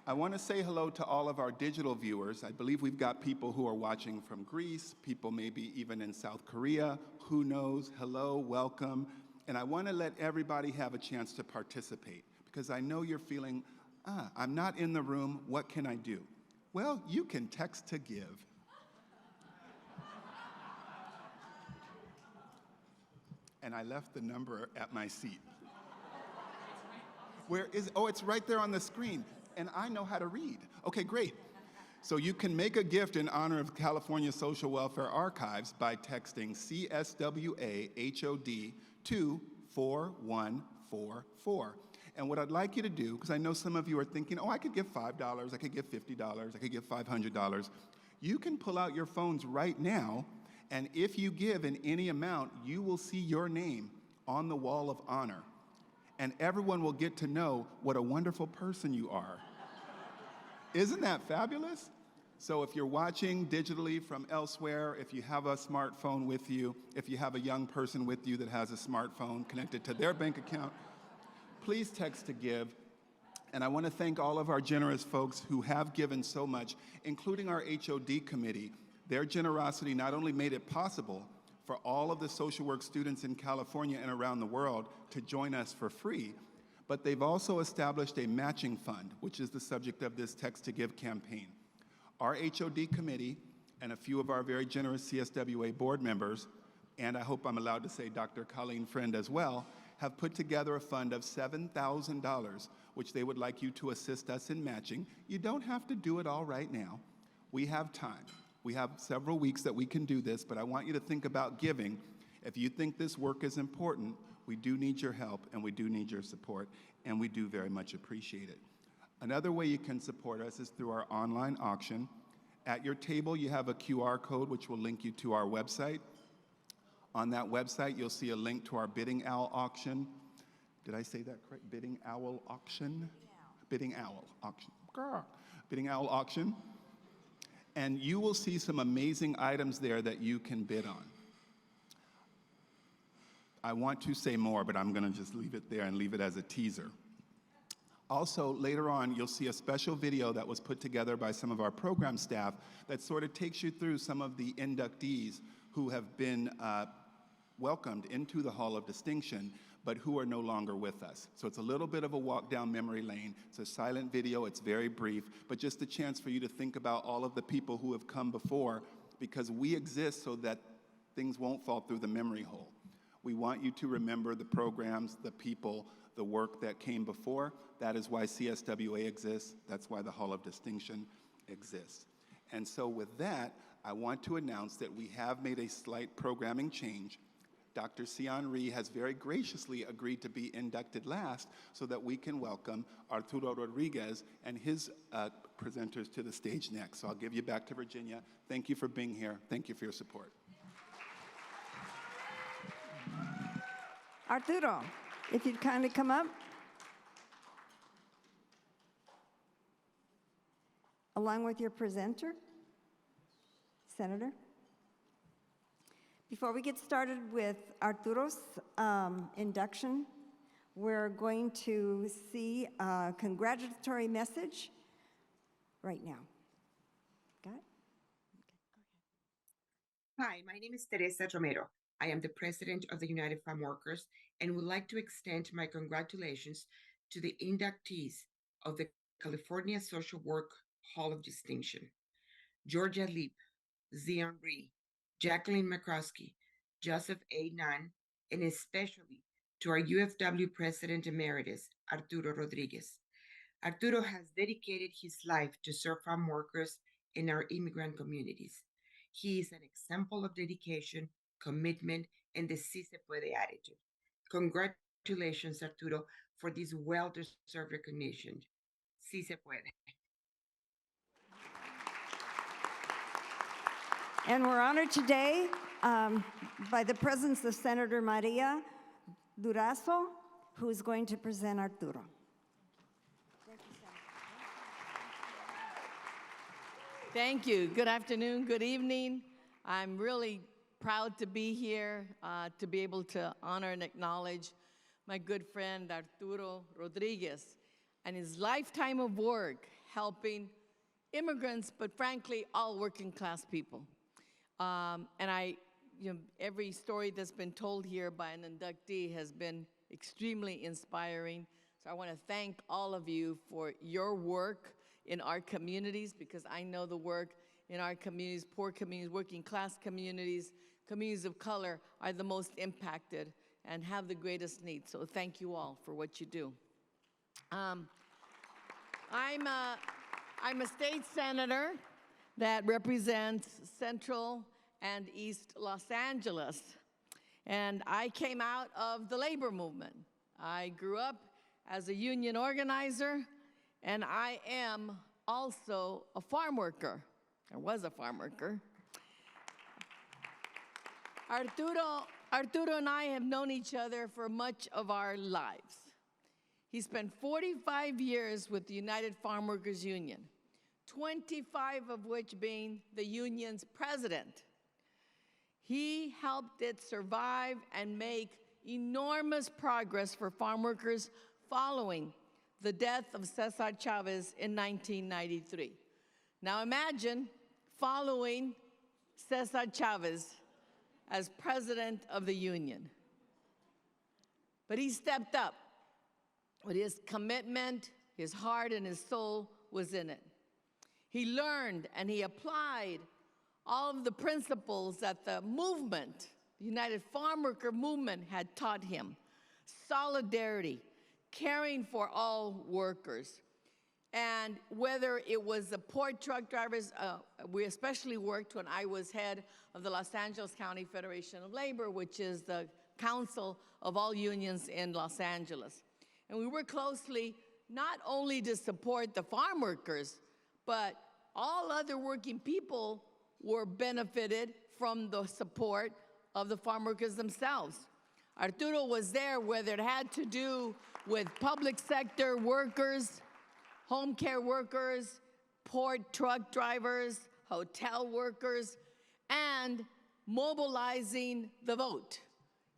I want to say hello to all of our digital viewers. I believe we've got people who are watching from Greece, people maybe even in South Korea. Who knows? Hello, welcome. And I want to let everybody have a chance to participate, because I know you're feeling, I'm not in the room, what can I do? Well, you can text to give. And I left the number at my seat. Where is it? Oh, it's right there on the screen. And I know how to read. Okay, great. So you can make a gift in honor of California Social Welfare Archives by texting CSWA-HOD to 4144. And what I'd like you to do, because I know some of you are thinking, oh, I could give $5, I could give $50, I could give $500. You can pull out your phones right now, and if you give in any amount, you will see your name on the wall of honor. And everyone will get to know what a wonderful person you are. Isn't that fabulous? So if you're watching digitally from elsewhere, if you have a smartphone with you, if you have a young person with you that has a smartphone connected to their bank account, please text to give. And I want to thank all of our generous folks who have given so much, including our HOD committee. Their generosity not only made it possible for all of the social work students in California and around the world to join us for free, but they've also established a matching fund, which is the subject of this Text to Give campaign. Our HOD committee and a few of our very generous CSWA board members, and I hope I'm allowed to say Dr. Colleen Friend as well, have put together a fund of $7,000, which they would like you to assist us in matching. You don't have to do it all right now. We have time. We have several weeks that we can do this, but I want you to think about giving. If you think this work is important, we do need your help and we do need your support, and we do very much appreciate it. Another way you can support us is through our online auction. At your table, you have a QR code which will link you to our website. On that website, you'll see a link to our Bidding Owl auction. Did I say that correct? Bidding Owl auction? Bidding Owl auction. Girl. Bidding Owl auction. And you will see some amazing items there that you can bid on. I want to say more, but I'm going to just leave it there and leave it as a teaser. Also, later on, you'll see a special video that was put together by some of our program staff that sort of takes you through some of the inductees who have been welcomed into the Hall of Distinction, but who are no longer with us. So it's a little bit of a walk down memory lane. It's a silent video, it's very brief, but just a chance for you to think about all of the people who have come before, because we exist so that things won't fall through the memory hole. We want you to remember the programs, the people, the work that came before. That is why CSWA exists. That's why the Hall of Distinction exists. And so with that, I want to announce that we have made a slight programming change. Dr. Sion Rhee has very graciously agreed to be inducted last so that we can welcome Arturo Rodriguez and his presenters to the stage next. So I'll give you back to Virginia. Thank you for being here. Thank you for your support. Arturo, if you'd kindly come up. Along with your presenter, Senator. Before we get started with Arturo's induction, we're going to see a congratulatory message right now. Got it? Hi, my name is Teresa Romero. I am the president of the United Farm Workers and would like to extend my congratulations to the inductees of the California Social Work Hall of Distinction: Georgia Leap, Sion Rhee, Jacqueline McCroskey, Joseph A. Nunn, and especially to our UFW President Emeritus, Arturo Rodriguez. Arturo has dedicated his life to serve farm workers in our immigrant communities. He is an example of dedication, commitment, and the Si Se Puede attitude. Congratulations, Arturo, for this well-deserved recognition. Si Se Puede. And we're honored today by the presence of Senator Maria Durazo, who is going to present Arturo. Thank you. Good afternoon, good evening. I'm really proud to be here, to be able to honor and acknowledge my good friend Arturo Rodriguez and his lifetime of work helping immigrants, but frankly, all working class people. Every story that's been told here by an inductee has been extremely inspiring. So I want to thank all of you for your work in our communities, because I know the work in our communities, poor communities, working class communities, communities of color are the most impacted and have the greatest needs. So thank you all for what you do. I'm a state senator that represents Central and East Los Angeles. And I came out of the labor movement. I grew up as a union organizer, and I am also a farm worker. I was a farm worker. Arturo and I have known each other for much of our lives. He spent 45 years with the United Farm Workers Union, 25 of which being the union's president. He helped it survive and make enormous progress for farm workers following the death of Cesar Chavez in 1993. Now imagine following Cesar Chavez as president of the union. But he stepped up with his commitment, his heart and his soul was in it. He learned and he applied all of the principles that the movement, the United Farm Worker movement, had taught him: solidarity, caring for all workers. And whether it was the port truck drivers, we especially worked when I was head of the Los Angeles County Federation of Labor, which is the council of all unions in Los Angeles. And we worked closely not only to support the farm workers, but all other working people were benefited from the support of the farm workers themselves. Arturo was there whether it had to do with public sector workers, home care workers, port truck drivers, hotel workers, and mobilizing the vote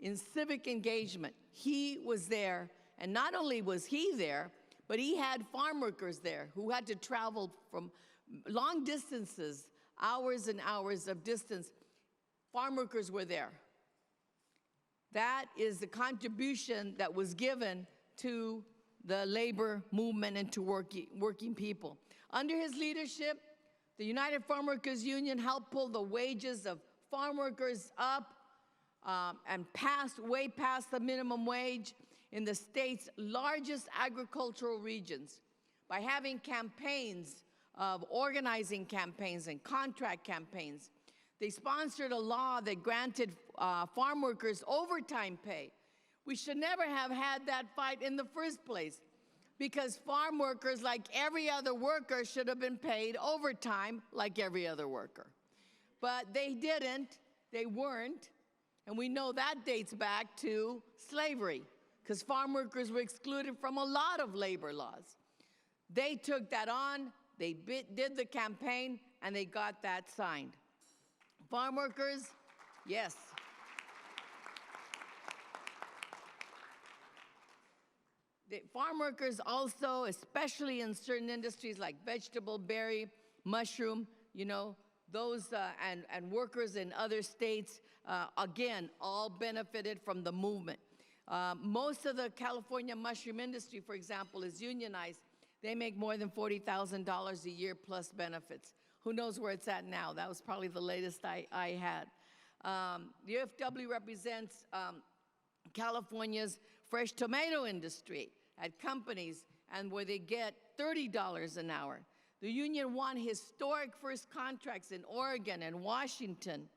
in civic engagement. He was there, and not only was he there, but he had farm workers there who had to travel from long distances, hours and hours of distance. Farm workers were there. That is the contribution that was given to the labor movement and to working people. Under his leadership, the United Farm Workers Union helped pull the wages of farm workers up and way past the minimum wage in the state's largest agricultural regions by having campaigns of organizing campaigns and contract campaigns. They sponsored a law that granted farm workers overtime pay. We should never have had that fight in the first place, because farm workers, like every other worker, should have been paid overtime like every other worker. But they didn't, they weren't, and we know that dates back to slavery, because farm workers were excluded from a lot of labor laws. They took that on, they did the campaign, and they got that signed. Farm workers, yes. The farm workers also, especially in certain industries like vegetable, berry, mushroom, you know, those and workers in other states, again, all benefited from the movement. Most of the California mushroom industry, for example, is unionized. They make more than $40,000 a year plus benefits. Who knows where it's at now? That was probably the latest I had. The UFW represents California's fresh tomato industry at companies, and where they get $30 an hour. The union won historic first contracts in Oregon and Washington.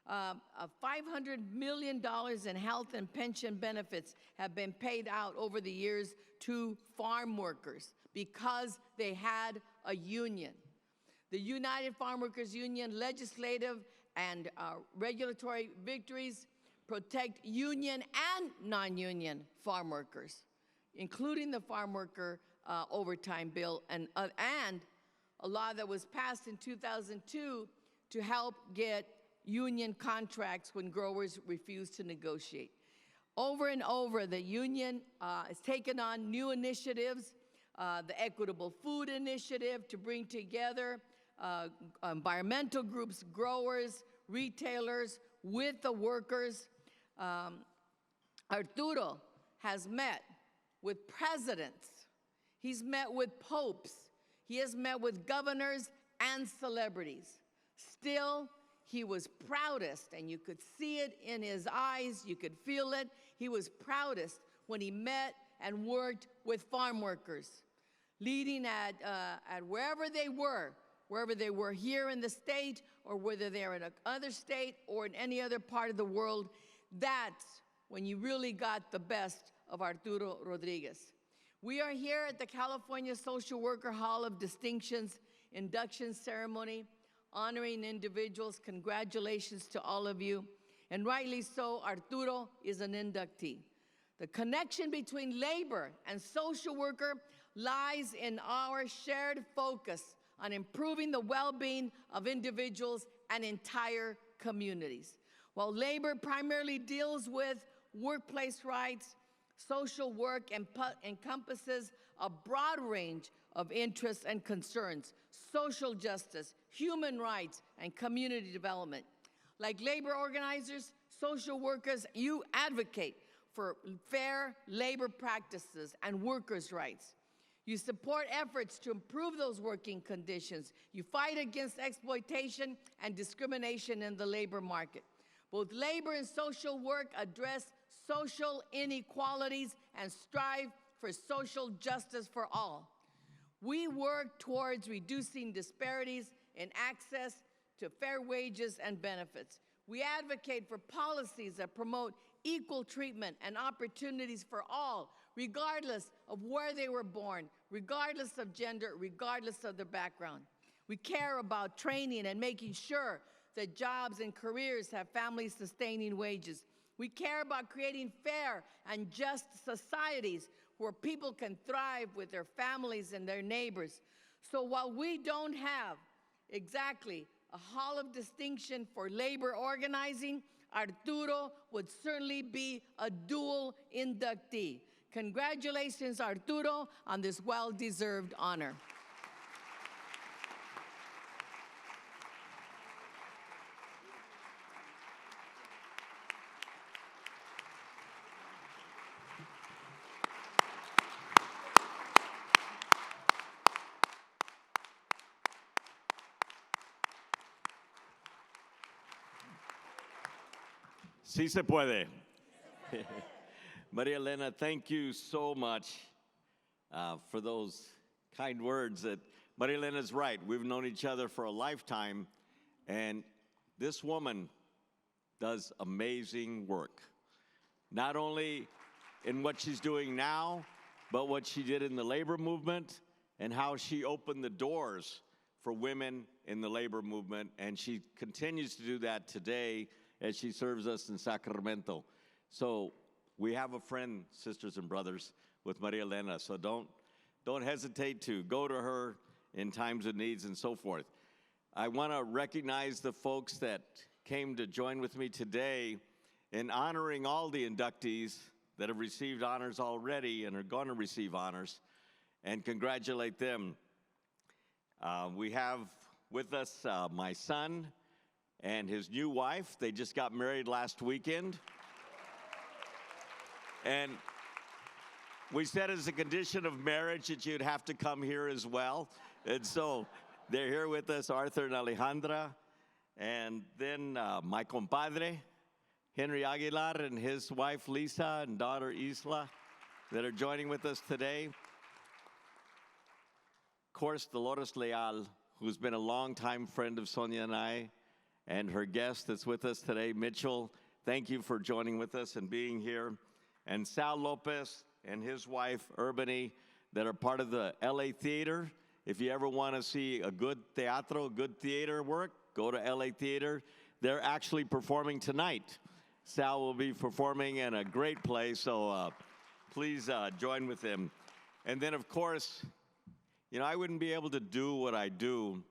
$500 million in health and pension benefits have been paid out over the years to farm workers because they had a union. The United Farm Workers Union legislative and regulatory victories protect union and non-union farm workers, including the farm worker overtime bill and a law that was passed in 2002 to help get union contracts when growers refuse to negotiate. Over and over, the union has taken on new initiatives, the Equitable Food Initiative to bring together environmental groups, growers, retailers, with the workers. Arturo has met with presidents. He's met with popes. He has met with governors and celebrities. Still, he was proudest, and you could see it in his eyes, you could feel it. He was proudest when he met and worked with farm workers, leading at wherever they were here in the state or whether they're in another state or in any other part of the world. That's when you really got the best of Arturo Rodriguez. We are here at the California Social Worker Hall of Distinctions induction ceremony, honoring individuals. Congratulations to all of you. And rightly so, Arturo is an inductee. The connection between labor and social worker lies in our shared focus on improving the well-being of individuals and entire communities. While labor primarily deals with workplace rights, social work encompasses a broad range of interests and concerns: social justice, human rights, and community development. Like labor organizers, social workers, you advocate for fair labor practices and workers' rights. You support efforts to improve those working conditions. You fight against exploitation and discrimination in the labor market. Both labor and social work address social inequalities and strive for social justice for all. We work towards reducing disparities in access to fair wages and benefits. We advocate for policies that promote equal treatment and opportunities for all, regardless of where they were born, regardless of gender, regardless of their background. We care about training and making sure that jobs and careers have family-sustaining wages. We care about creating fair and just societies where people can thrive with their families and their neighbors. So while we don't have exactly a Hall of Distinction for labor organizing, Arturo would certainly be a dual inductee. Congratulations, Arturo, on this well-deserved honor. Sí se puede. Maria Elena, thank you so much for those kind words. That Maria Elena's right. We've known each other for a lifetime, and this woman does amazing work. Not only in what she's doing now, but what she did in the labor movement and how she opened the doors for women in the labor movement, and she continues to do that today as she serves us in Sacramento. So we have a friend, sisters and brothers, with Maria Elena, so don't hesitate to go to her in times of needs and so forth. I want to recognize the folks that came to join with me today in honoring all the inductees that have received honors already and are going to receive honors, and congratulate them. We have with us my son and his new wife. They just got married last weekend. And we said as a condition of marriage that you'd have to come here as well. And so they're here with us, Arthur and Alejandra. And then my compadre, Henry Aguilar, and his wife, Lisa, and daughter, Isla, that are joining with us today. Of course, Dolores Leal, who's been a longtime friend of Sonia and I, and her guest that's with us today, Mitchell. Thank you for joining with us and being here. And Sal Lopez and his wife, Urbany, that are part of the LA Theater. If you ever want to see a good teatro, good theater work, go to LA Theater. They're actually performing tonight. Sal will be performing in a great play, so please join with him. And then, of course, you know, I wouldn't be able to do what I do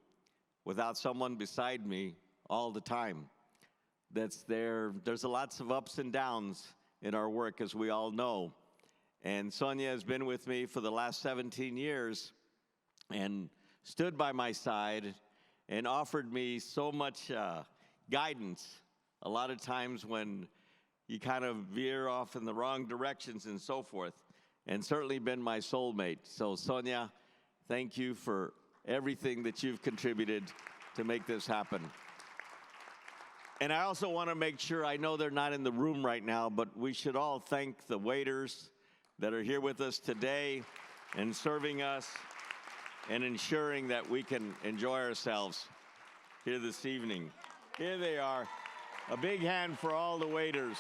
without someone beside me all the time. That's there. There's lots of ups and downs in our work, as we all know. And Sonia has been with me for the last 17 years and stood by my side and offered me so much guidance. A lot of times when you kind of veer off in the wrong directions and so forth, and certainly been my soulmate. So Sonia, thank you for everything that you've contributed to make this happen. And I also want to make sure, I know they're not in the room right now, but we should all thank the waiters that are here with us today and serving us and ensuring that we can enjoy ourselves here this evening. Here they are. A big hand for all the waiters.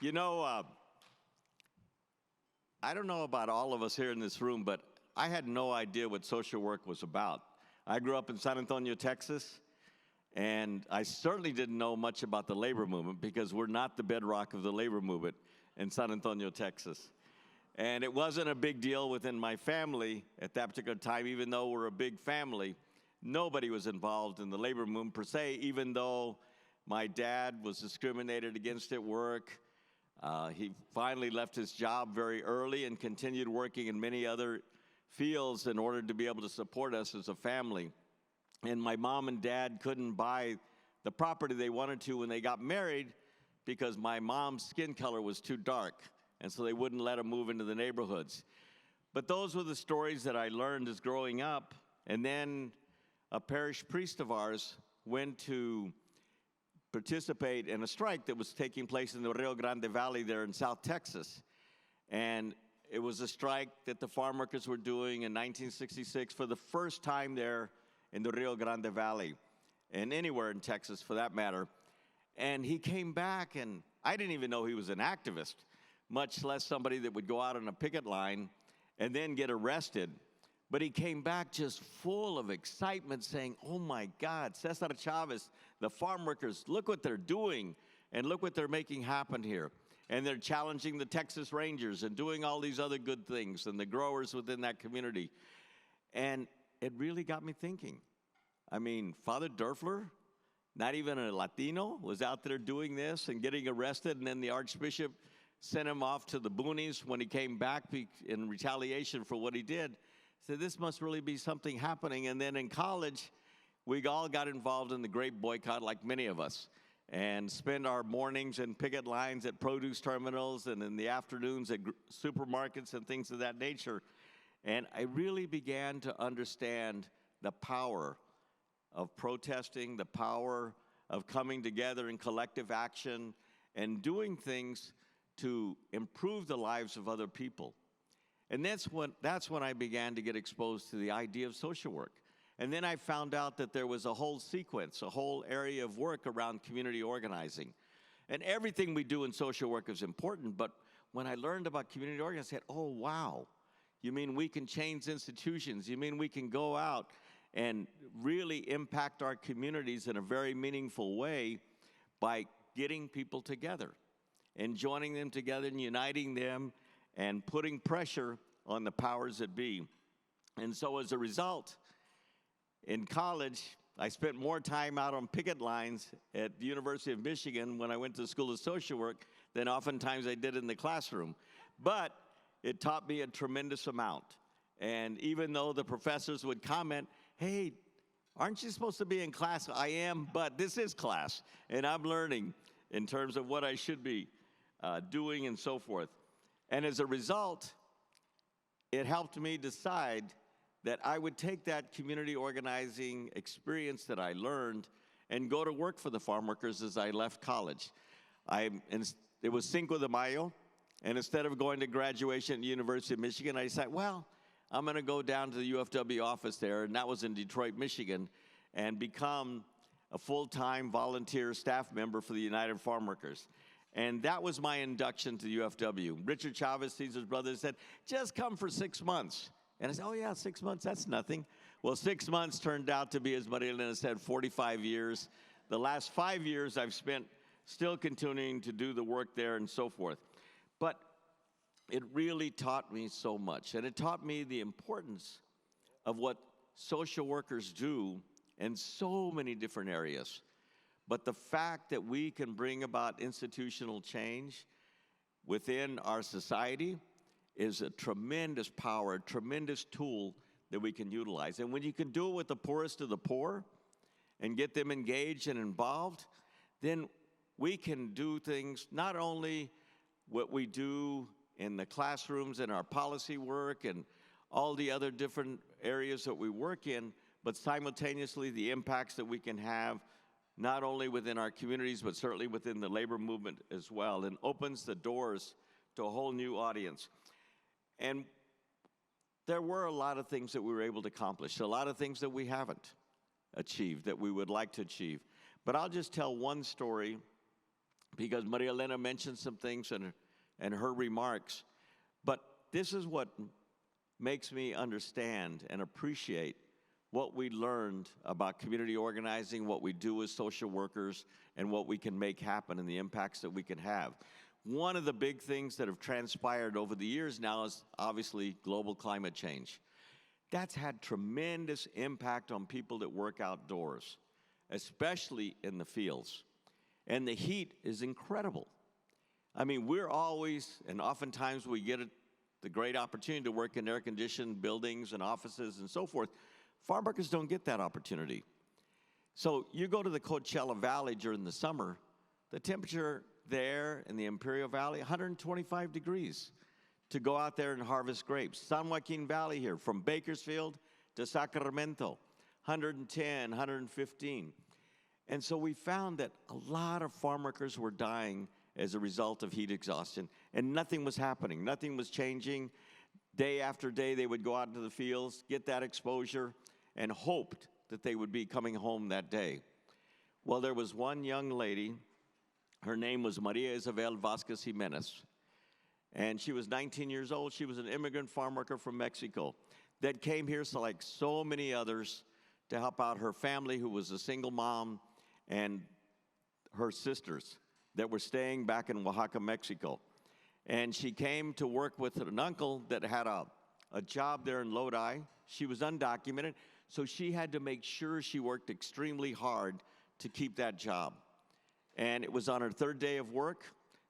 You know, I don't know about all of us here in this room, but I had no idea what social work was about. I grew up in San Antonio, Texas, and I certainly didn't know much about the labor movement because we're not the bedrock of the labor movement in San Antonio, Texas. And it wasn't a big deal within my family at that particular time, even though we're a big family. Nobody was involved in the labor movement per se, even though my dad was discriminated against at work. He finally left his job very early and continued working in many other fields in order to be able to support us as a family. And my mom and dad couldn't buy the property they wanted to when they got married because my mom's skin color was too dark, and so they wouldn't let them move into the neighborhoods. But those were the stories that I learned as growing up. And then a parish priest of ours went to participate in a strike that was taking place in the Rio Grande Valley there in South Texas. And it was a strike that the farm workers were doing in 1966 for the first time there in the Rio Grande Valley, and anywhere in Texas for that matter. And he came back, and I didn't even know he was an activist, much less somebody that would go out on a picket line and then get arrested. But he came back just full of excitement saying, oh my God, Cesar Chavez, the farm workers, look what they're doing and look what they're making happen here. And they're challenging the Texas Rangers and doing all these other good things and the growers within that community. And it really got me thinking. I mean, Father Dörfler, not even a Latino, was out there doing this and getting arrested, and then the Archbishop sent him off to the boonies when he came back in retaliation for what he did. Said, this must really be something happening. And then in college, we all got involved in the grape boycott, like many of us, and spend our mornings in picket lines at produce terminals and in the afternoons at supermarkets and things of that nature. And I really began to understand the power of protesting, the power of coming together in collective action and doing things to improve the lives of other people. And that's when I began to get exposed to the idea of social work. And then I found out that there was a whole sequence, a whole area of work around community organizing. And everything we do in social work is important, but when I learned about community organizing, I said, oh, wow. You mean we can change institutions? You mean we can go out and really impact our communities in a very meaningful way by getting people together and joining them together and uniting them and putting pressure on the powers that be. And so as a result, in college, I spent more time out on picket lines at the University of Michigan when I went to the School of Social Work than oftentimes I did in the classroom. But it taught me a tremendous amount. And even though the professors would comment, hey, aren't you supposed to be in class? I am, but this is class, and I'm learning in terms of what I should be doing and so forth. And as a result, it helped me decide that I would take that community organizing experience that I learned and go to work for the farm workers as I left college. It was Cinco de Mayo, and instead of going to graduation at the University of Michigan, I decided, well, I'm going to go down to the UFW office there, and that was in Detroit, Michigan, and become a full-time volunteer staff member for the United Farm Workers. And that was my induction to the UFW. Richard Chavez, Caesar's brother, said, just come for 6 months. And I said, oh yeah, 6 months, that's nothing. Well, 6 months turned out to be, as Maria Elena said, 45 years. The last 5 years I've spent still continuing to do the work there and so forth. But it really taught me so much. And it taught me the importance of what social workers do in so many different areas. But the fact that we can bring about institutional change within our society is a tremendous power, a tremendous tool that we can utilize. And when you can do it with the poorest of the poor and get them engaged and involved, then we can do things, not only what we do in the classrooms and our policy work and all the other different areas that we work in, but simultaneously the impacts that we can have not only within our communities, but certainly within the labor movement as well, and opens the doors to a whole new audience. And there were a lot of things that we were able to accomplish, a lot of things that we haven't achieved, that we would like to achieve. But I'll just tell one story, because Maria Elena mentioned some things in her remarks. But this is what makes me understand and appreciate what we learned about community organizing, what we do as social workers, and what we can make happen and the impacts that we can have. One of the big things that have transpired over the years now is obviously global climate change. That's had tremendous impact on people that work outdoors, especially in the fields. And the heat is incredible. I mean, we're always, and oftentimes we get the great opportunity to work in air-conditioned buildings and offices and so forth. Farm workers don't get that opportunity. So you go to the Coachella Valley during the summer, the temperature there in the Imperial Valley, 125 degrees to go out there and harvest grapes. San Joaquin Valley here, from Bakersfield to Sacramento, 110, 115. And so we found that a lot of farm workers were dying as a result of heat exhaustion, and nothing was happening. Nothing was changing. Day after day, they would go out into the fields, get that exposure, and hoped that they would be coming home that day. Well, there was one young lady, her name was Maria Isabel Vasquez Jimenez, and she was 19 years old. She was an immigrant farm worker from Mexico that came here, so like so many others, to help out her family, who was a single mom, and her sisters that were staying back in Oaxaca, Mexico. And she came to work with an uncle that had a job there in Lodi. She was undocumented, so she had to make sure she worked extremely hard to keep that job. And it was on her third day of work.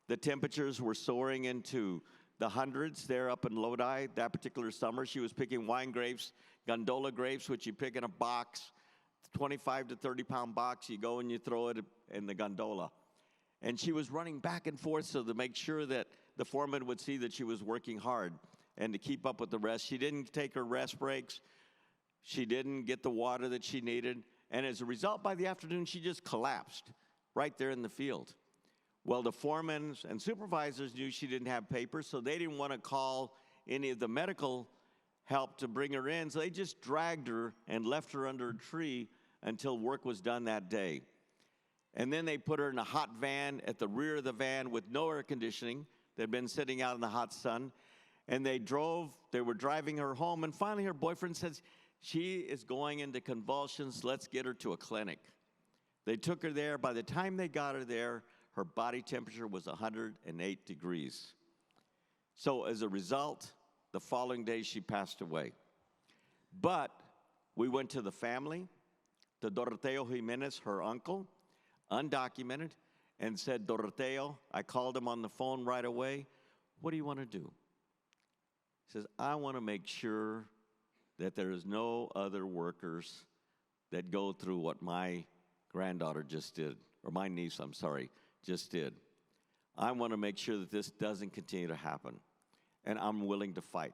The temperatures were soaring into the hundreds there up in Lodi that particular summer. She was picking wine grapes, gondola grapes, which you pick in a box, 25 to 30 pound box. You go and you throw it in the gondola. And she was running back and forth so to make sure that the foreman would see that she was working hard and to keep up with the rest. She didn't take her rest breaks. She didn't get the water that she needed. And as a result, by the afternoon, she just collapsed right there in the field. Well, the foremen and supervisors knew she didn't have papers, so they didn't want to call any of the medical help to bring her in, so they just dragged her and left her under a tree until work was done that day. And then they put her in a hot van at the rear of the van with no air conditioning. They'd been sitting out in the hot sun. And they were driving her home, and finally her boyfriend says, she is going into convulsions, let's get her to a clinic. They took her there. By the time they got her there, her body temperature was 108 degrees. So as a result, the following day she passed away. But we went to the family, to Doroteo Jimenez, her uncle, undocumented, and said, Doroteo, I called him on the phone right away. What do you want to do? He says, I want to make sure that there is no other workers that go through what my granddaughter just did, or my niece, I'm sorry, just did. I want to make sure that this doesn't continue to happen, and I'm willing to fight.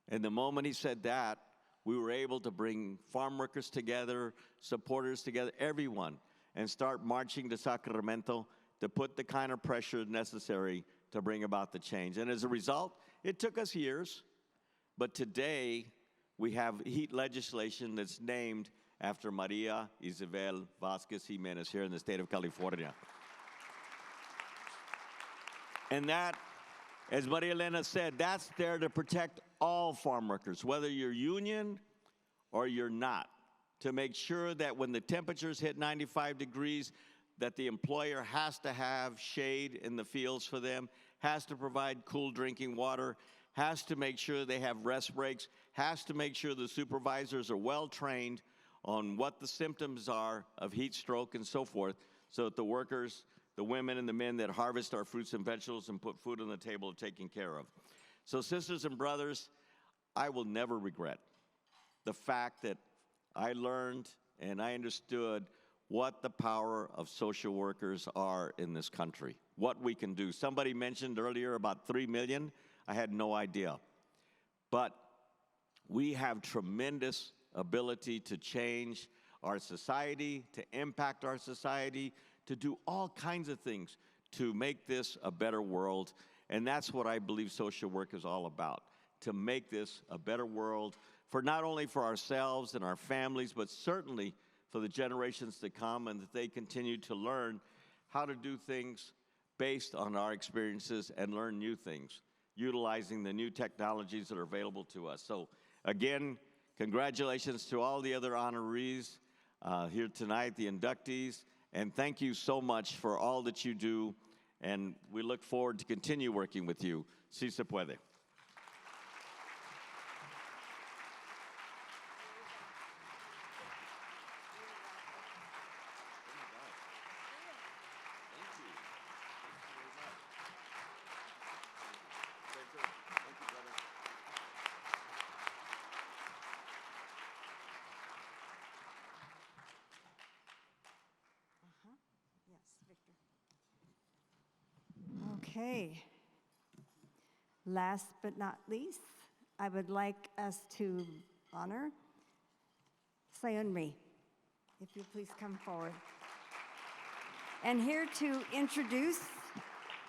And the moment he said that, we were able to bring farm workers together, supporters together, everyone, and start marching to Sacramento to put the kind of pressure necessary to bring about the change. And as a result, it took us years, but today we have heat legislation that's named after Maria Isabel Vasquez Jimenez here in the state of California. And that, as Maria Elena said, that's there to protect all farm workers, whether you're union or you're not, to make sure that when the temperatures hit 95 degrees, that the employer has to have shade in the fields for them, has to provide cool drinking water, has to make sure they have rest breaks, has to make sure the supervisors are well trained on what the symptoms are of heat stroke and so forth, so that the workers, the women and the men that harvest our fruits and vegetables and put food on the table are taken care of. So sisters and brothers, I will never regret the fact that I learned and I understood what the power of social workers are in this country, what we can do. Somebody mentioned earlier about 3 million. I had no idea. But we have tremendous ability to change our society, to impact our society, to do all kinds of things to make this a better world. And that's what I believe social work is all about, to make this a better world for not only for ourselves and our families, but certainly for the generations to come, and that they continue to learn how to do things based on our experiences and learn new things, utilizing the new technologies that are available to us. So again, congratulations to all the other honorees here tonight, the inductees, and thank you so much for all that you do, and we look forward to continue working with you. Si se puede. Okay. Last but not least, I would like us to honor Sayunmi. if you please come forward. And here to introduce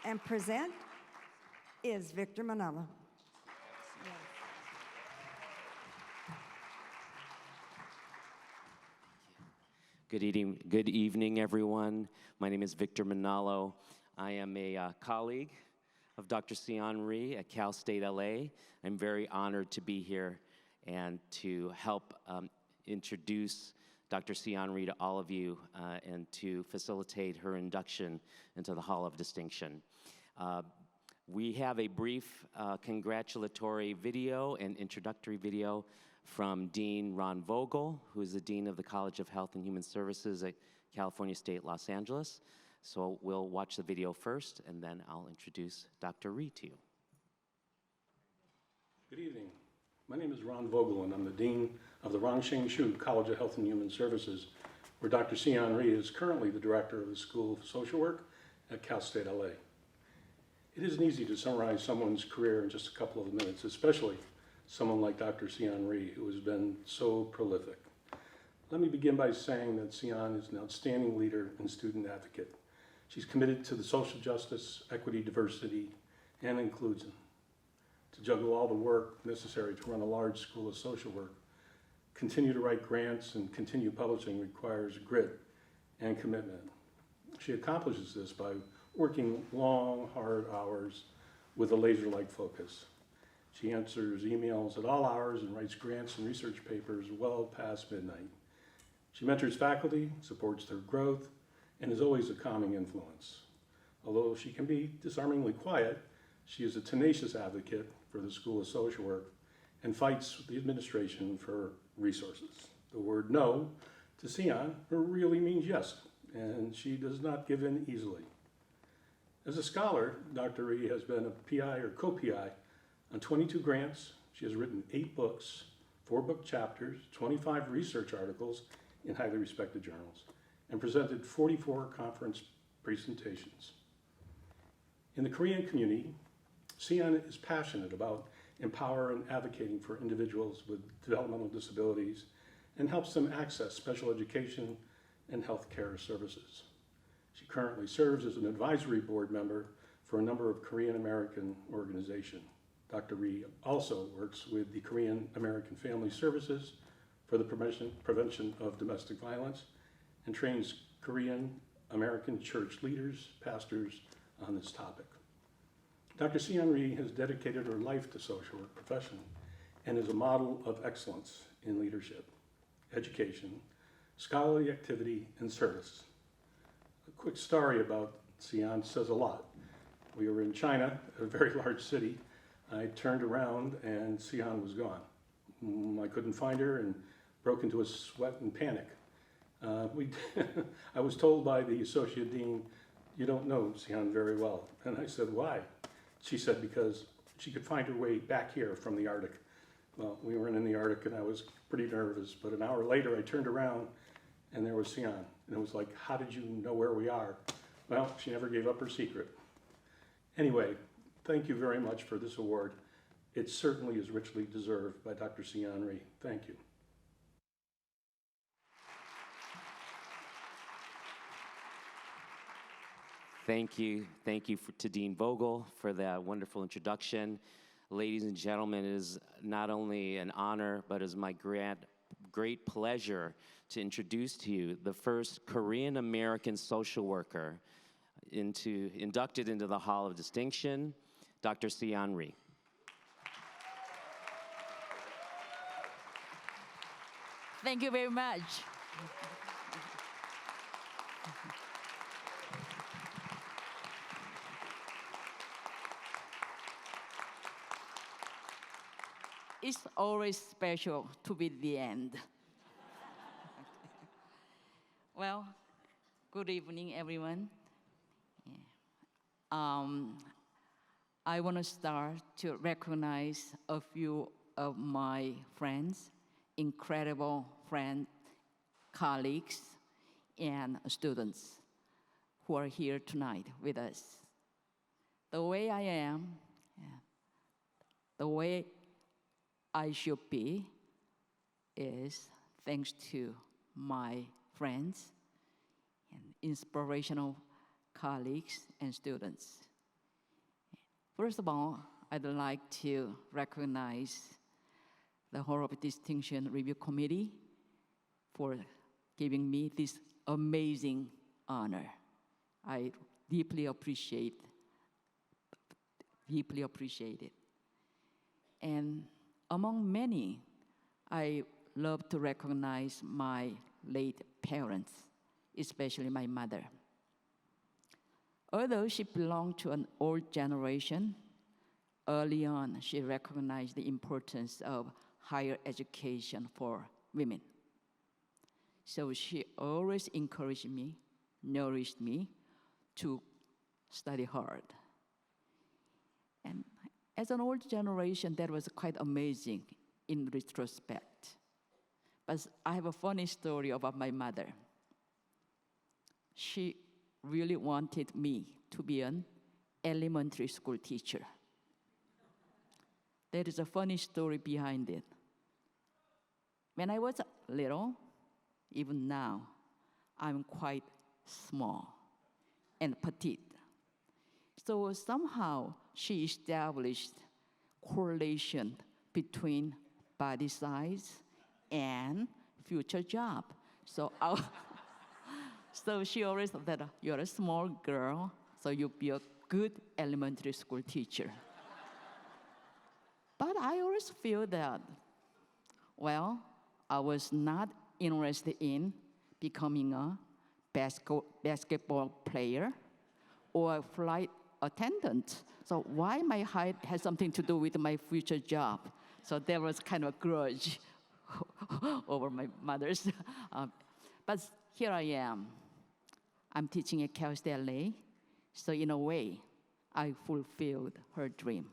and present is Victor Manalo. Good evening, everyone. My name is Victor Manalo. I am a colleague of Dr. Sion Rhee at Cal State LA. I'm very honored to be here and to help introduce Dr. Sion Rhee to all of you and to facilitate her induction into the Hall of Distinction. We have a brief congratulatory video and introductory video from Dean Ron Vogel, who is the Dean of the College of Health and Human Services at California State, Los Angeles. So we'll watch the video first, and then I'll introduce Dr. Rhee to you. Good evening. My name is Ron Vogel, and I'm the Dean of the Rongsheng Shu College of Health and Human Services, where Dr. Sion Rhee is currently the Director of the School of Social Work at Cal State LA. It isn't easy to summarize someone's career in just a couple of minutes, especially someone like Dr. Sion Rhee, who has been so prolific. Let me begin by saying that Sion is an outstanding leader and student advocate. She's committed to the social justice, equity, diversity, and inclusion. To juggle all the work necessary to run a large school of social work, continue to write grants, and continue publishing requires grit and commitment. She accomplishes this by working long, hard hours with a laser-like focus. She answers emails at all hours and writes grants and research papers well past midnight. She mentors faculty, supports their growth, and is always a calming influence. Although she can be disarmingly quiet, she is a tenacious advocate for the School of Social Work and fights with the administration for resources. The word no to Sion really means yes, and she does not give in easily. As a scholar, Dr. Rhee has been a PI or co-PI on 22 grants. She has written 8 books, 4 book chapters, 25 research articles in highly respected journals, and presented 44 conference presentations. In the Korean community, Sion is passionate about empowering and advocating for individuals with developmental disabilities and helps them access special education and health care services. She currently serves as an advisory board member for a number of Korean American organizations. Dr. Rhee also works with the Korean American Family Services for the prevention of domestic violence and trains Korean American church leaders, pastors on this topic. Dr. Sion Rhee has dedicated her life to social work profession and is a model of excellence in leadership, education, scholarly activity, and service. A quick story about Sion says a lot. We were in China, a very large city. I turned around and Sion was gone. I couldn't find her and broke into a sweat and panic. I was told by the associate dean, "You don't know Sion very well." And I said, "Why?" She said, "Because she could find her way back here from the Arctic." Well, we weren't in the Arctic and I was pretty nervous, but an hour later I turned around and there was Sion. And it was like, "How did you know where we are?" Well, she never gave up her secret. Anyway, thank you very much for this award. It certainly is richly deserved by Dr. Sion Rhee. Thank you. Thank you to Dean Vogel for that wonderful introduction. Ladies and gentlemen, it is not only an honor, but it is my great pleasure to introduce to you the first Korean American social worker inducted into the Hall of Distinction, Dr. Sion Rhee. Thank you very much. It's always special to be the end. Well, good evening, everyone. I want to start to recognize a few of my friends, incredible friends, colleagues, and students who are here tonight with us. The way I am, the way I should be, is thanks to my friends, and inspirational colleagues and students. First of all, I'd like to recognize the Hall of Distinction Review Committee for giving me this amazing honor. I deeply appreciate it. And among many, I love to recognize my late parents, especially my mother. Although she belonged to an old generation, early on she recognized the importance of higher education for women. So she always encouraged me, nourished me to study hard. And as an old generation, that was quite amazing in retrospect. But I have a funny story about my mother. She really wanted me to be an elementary school teacher. There is a funny story behind it. When I was little, even now, I'm quite small and petite. So somehow she established correlation between body size and future job. So so she always thought that you're a small girl, so you'll be a good elementary school teacher. But I always feel that, well, I was not interested in becoming a basketball player or a flight attendant. So why my height has something to do with my future job? So there was kind of a grudge over my mother's. But here I am. I'm teaching at Cal State LA. So in a way, I fulfilled her dream.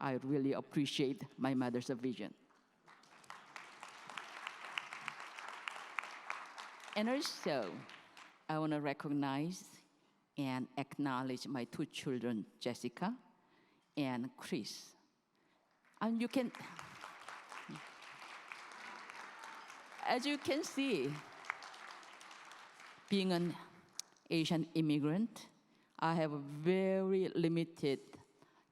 I really appreciate my mother's vision. And also, I want to recognize and acknowledge my two children, Jessica and Chris. And you can, as you can see, being an Asian immigrant, I have very limited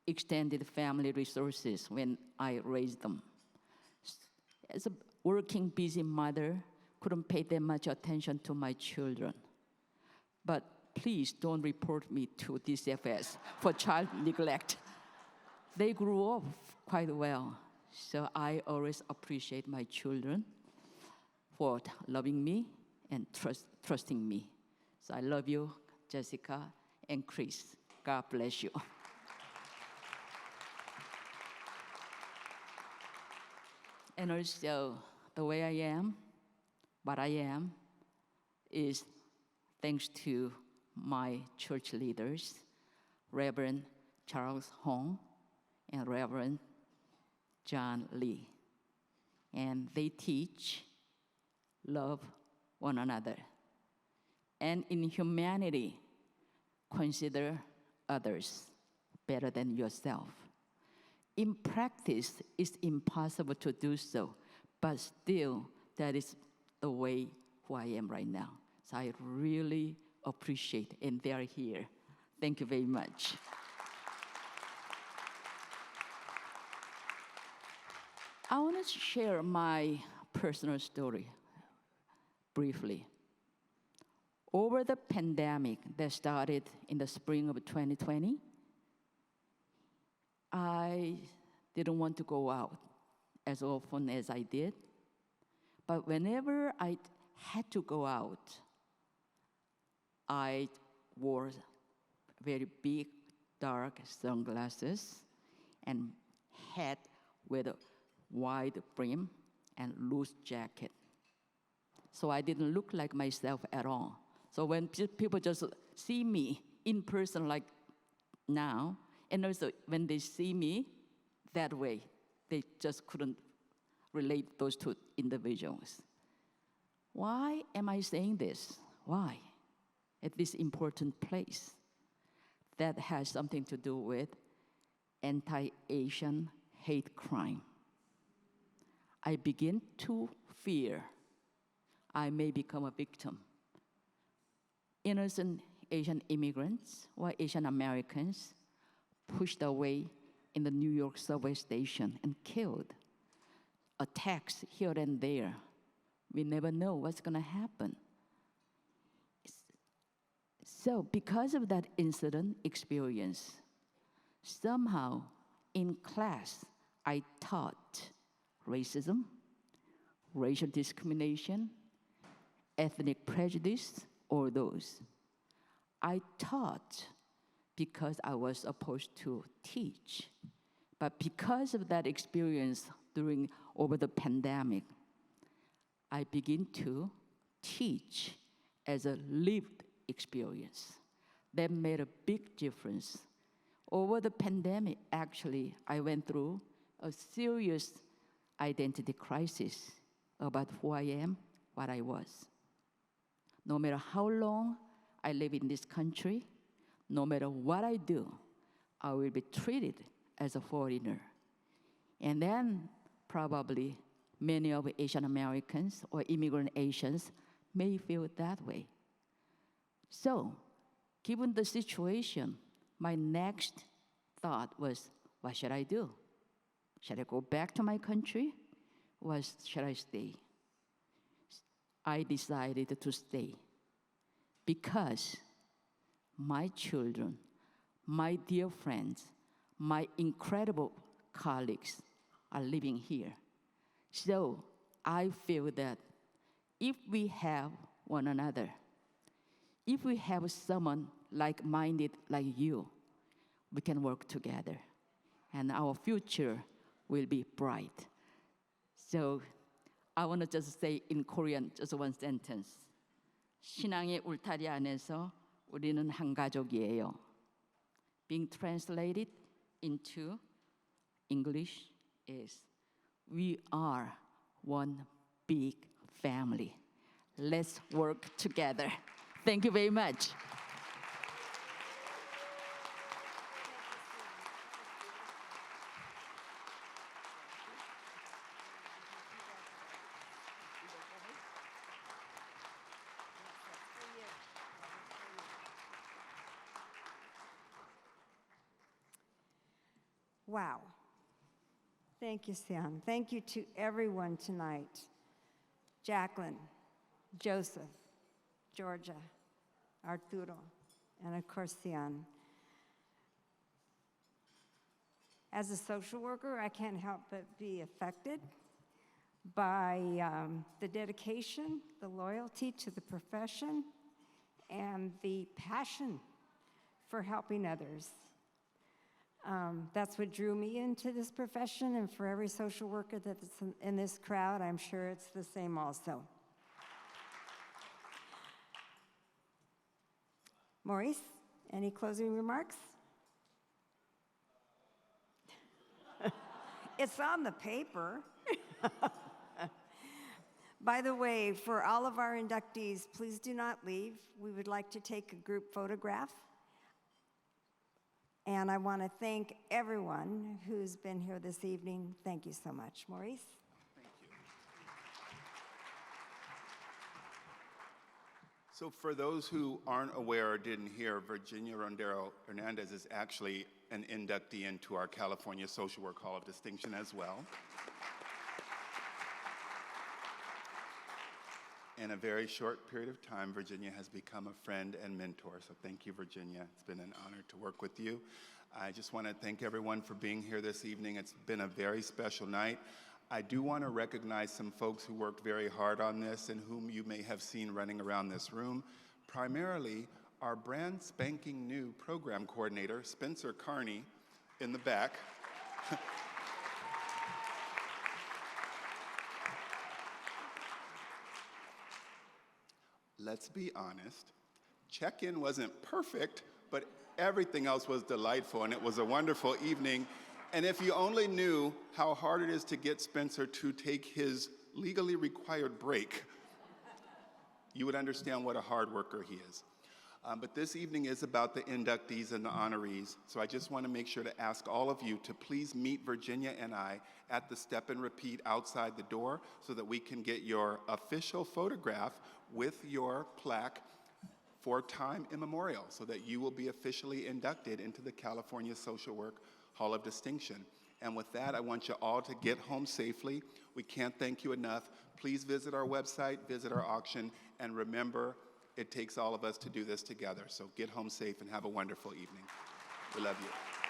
extended family resources when I raised them. As a working, busy mother, couldn't pay that much attention to my children. But please don't report me to DCFS for child neglect. They grew up quite well, so I always appreciate my children for loving me and trusting me. So I love you, Jessica and Chris. God bless you. And also, the way I am, what I am, is thanks to my church leaders, Reverend Charles Hong and Reverend John Lee. And they teach, love one another. And in humanity, consider others better than yourself. In practice, it's impossible to do so, but still, that is the way who I am right now. So I really appreciate, and they are here. Thank you very much. I want to share my personal story briefly. Over the pandemic that started in the spring of 2020, I didn't want to go out as often as I did. But whenever I had to go out, I wore very big, dark sunglasses and hat with a wide brim and loose jacket. So I didn't look like myself at all. So when people just see me in person like now, and also when they see me that way, they just couldn't relate those two individuals. Why am I saying this? Why? At this important place. That has something to do with anti-Asian hate crime. I begin to fear I may become a victim innocent Asian immigrants or Asian Americans pushed away in the New York subway station and killed. Attacks here and there. We never know what's going to happen. So because of that incident experience, somehow in class, I taught racism, racial discrimination, ethnic prejudice, all those. I taught because I was supposed to teach. But because of that experience over the pandemic, I begin to teach as a lived experience. That made a big difference. Over the pandemic, actually, I went through a serious identity crisis about who I am, what I was. No matter how long I live in this country, no matter what I do, I will be treated as a foreigner. And then probably many of Asian Americans or immigrant Asians may feel that way. So, given the situation, my next thought was, what should I do? Should I go back to my country or should I stay? I decided to stay because my children, my dear friends, my incredible colleagues are living here. So I feel that if we have one another, if we have someone like-minded like you, we can work together and our future will be bright. So I want to just say in Korean just one sentence. 신앙의 울타리 안에서 우리는 한 가족이에요. Being translated into English is, we are one big family. Let's work together. Thank you very much. Wow. Thank you, Sian. Thank you to everyone tonight. Jacqueline, Joseph, Georgia, Arturo, and of course, Sian. As a social worker, I can't help but be affected by the dedication, the loyalty to the profession, and the passion for helping others. That's what drew me into this profession, and for every social worker that's in this crowd, I'm sure it's the same also. Maurice, any closing remarks? It's on the paper. By the way, for all of our inductees, please do not leave. We would like to take a group photograph. And I want to thank everyone who's been here this evening. Thank you so much. Maurice? Thank you. So for those who aren't aware or didn't hear, Virginia Rondero Hernandez is actually an inductee into our California Social Work Hall of Distinction as well. In a very short period of time, Virginia has become a friend and mentor. So thank you, Virginia. It's been an honor to work with you. I just want to thank everyone for being here this evening. It's been a very special night. I do want to recognize some folks who worked very hard on this and whom you may have seen running around this room. Primarily, our brand spanking new program coordinator, Spencer Carney, in the back. Let's be honest, check-in wasn't perfect, but everything else was delightful, and it was a wonderful evening. And if you only knew how hard it is to get Spencer to take his legally required break, you would understand what a hard worker he is. But this evening is about the inductees and the honorees, so I just want to make sure to ask all of you to please meet Virginia and I at the step and repeat outside the door so that we can get your official photograph with your plaque for time immemorial so that you will be officially inducted into the California Social Work Hall of Distinction. And with that, I want you all to get home safely. We can't thank you enough. Please visit our website, visit our auction, and remember, it takes all of us to do this together. So get home safe and have a wonderful evening. We love you.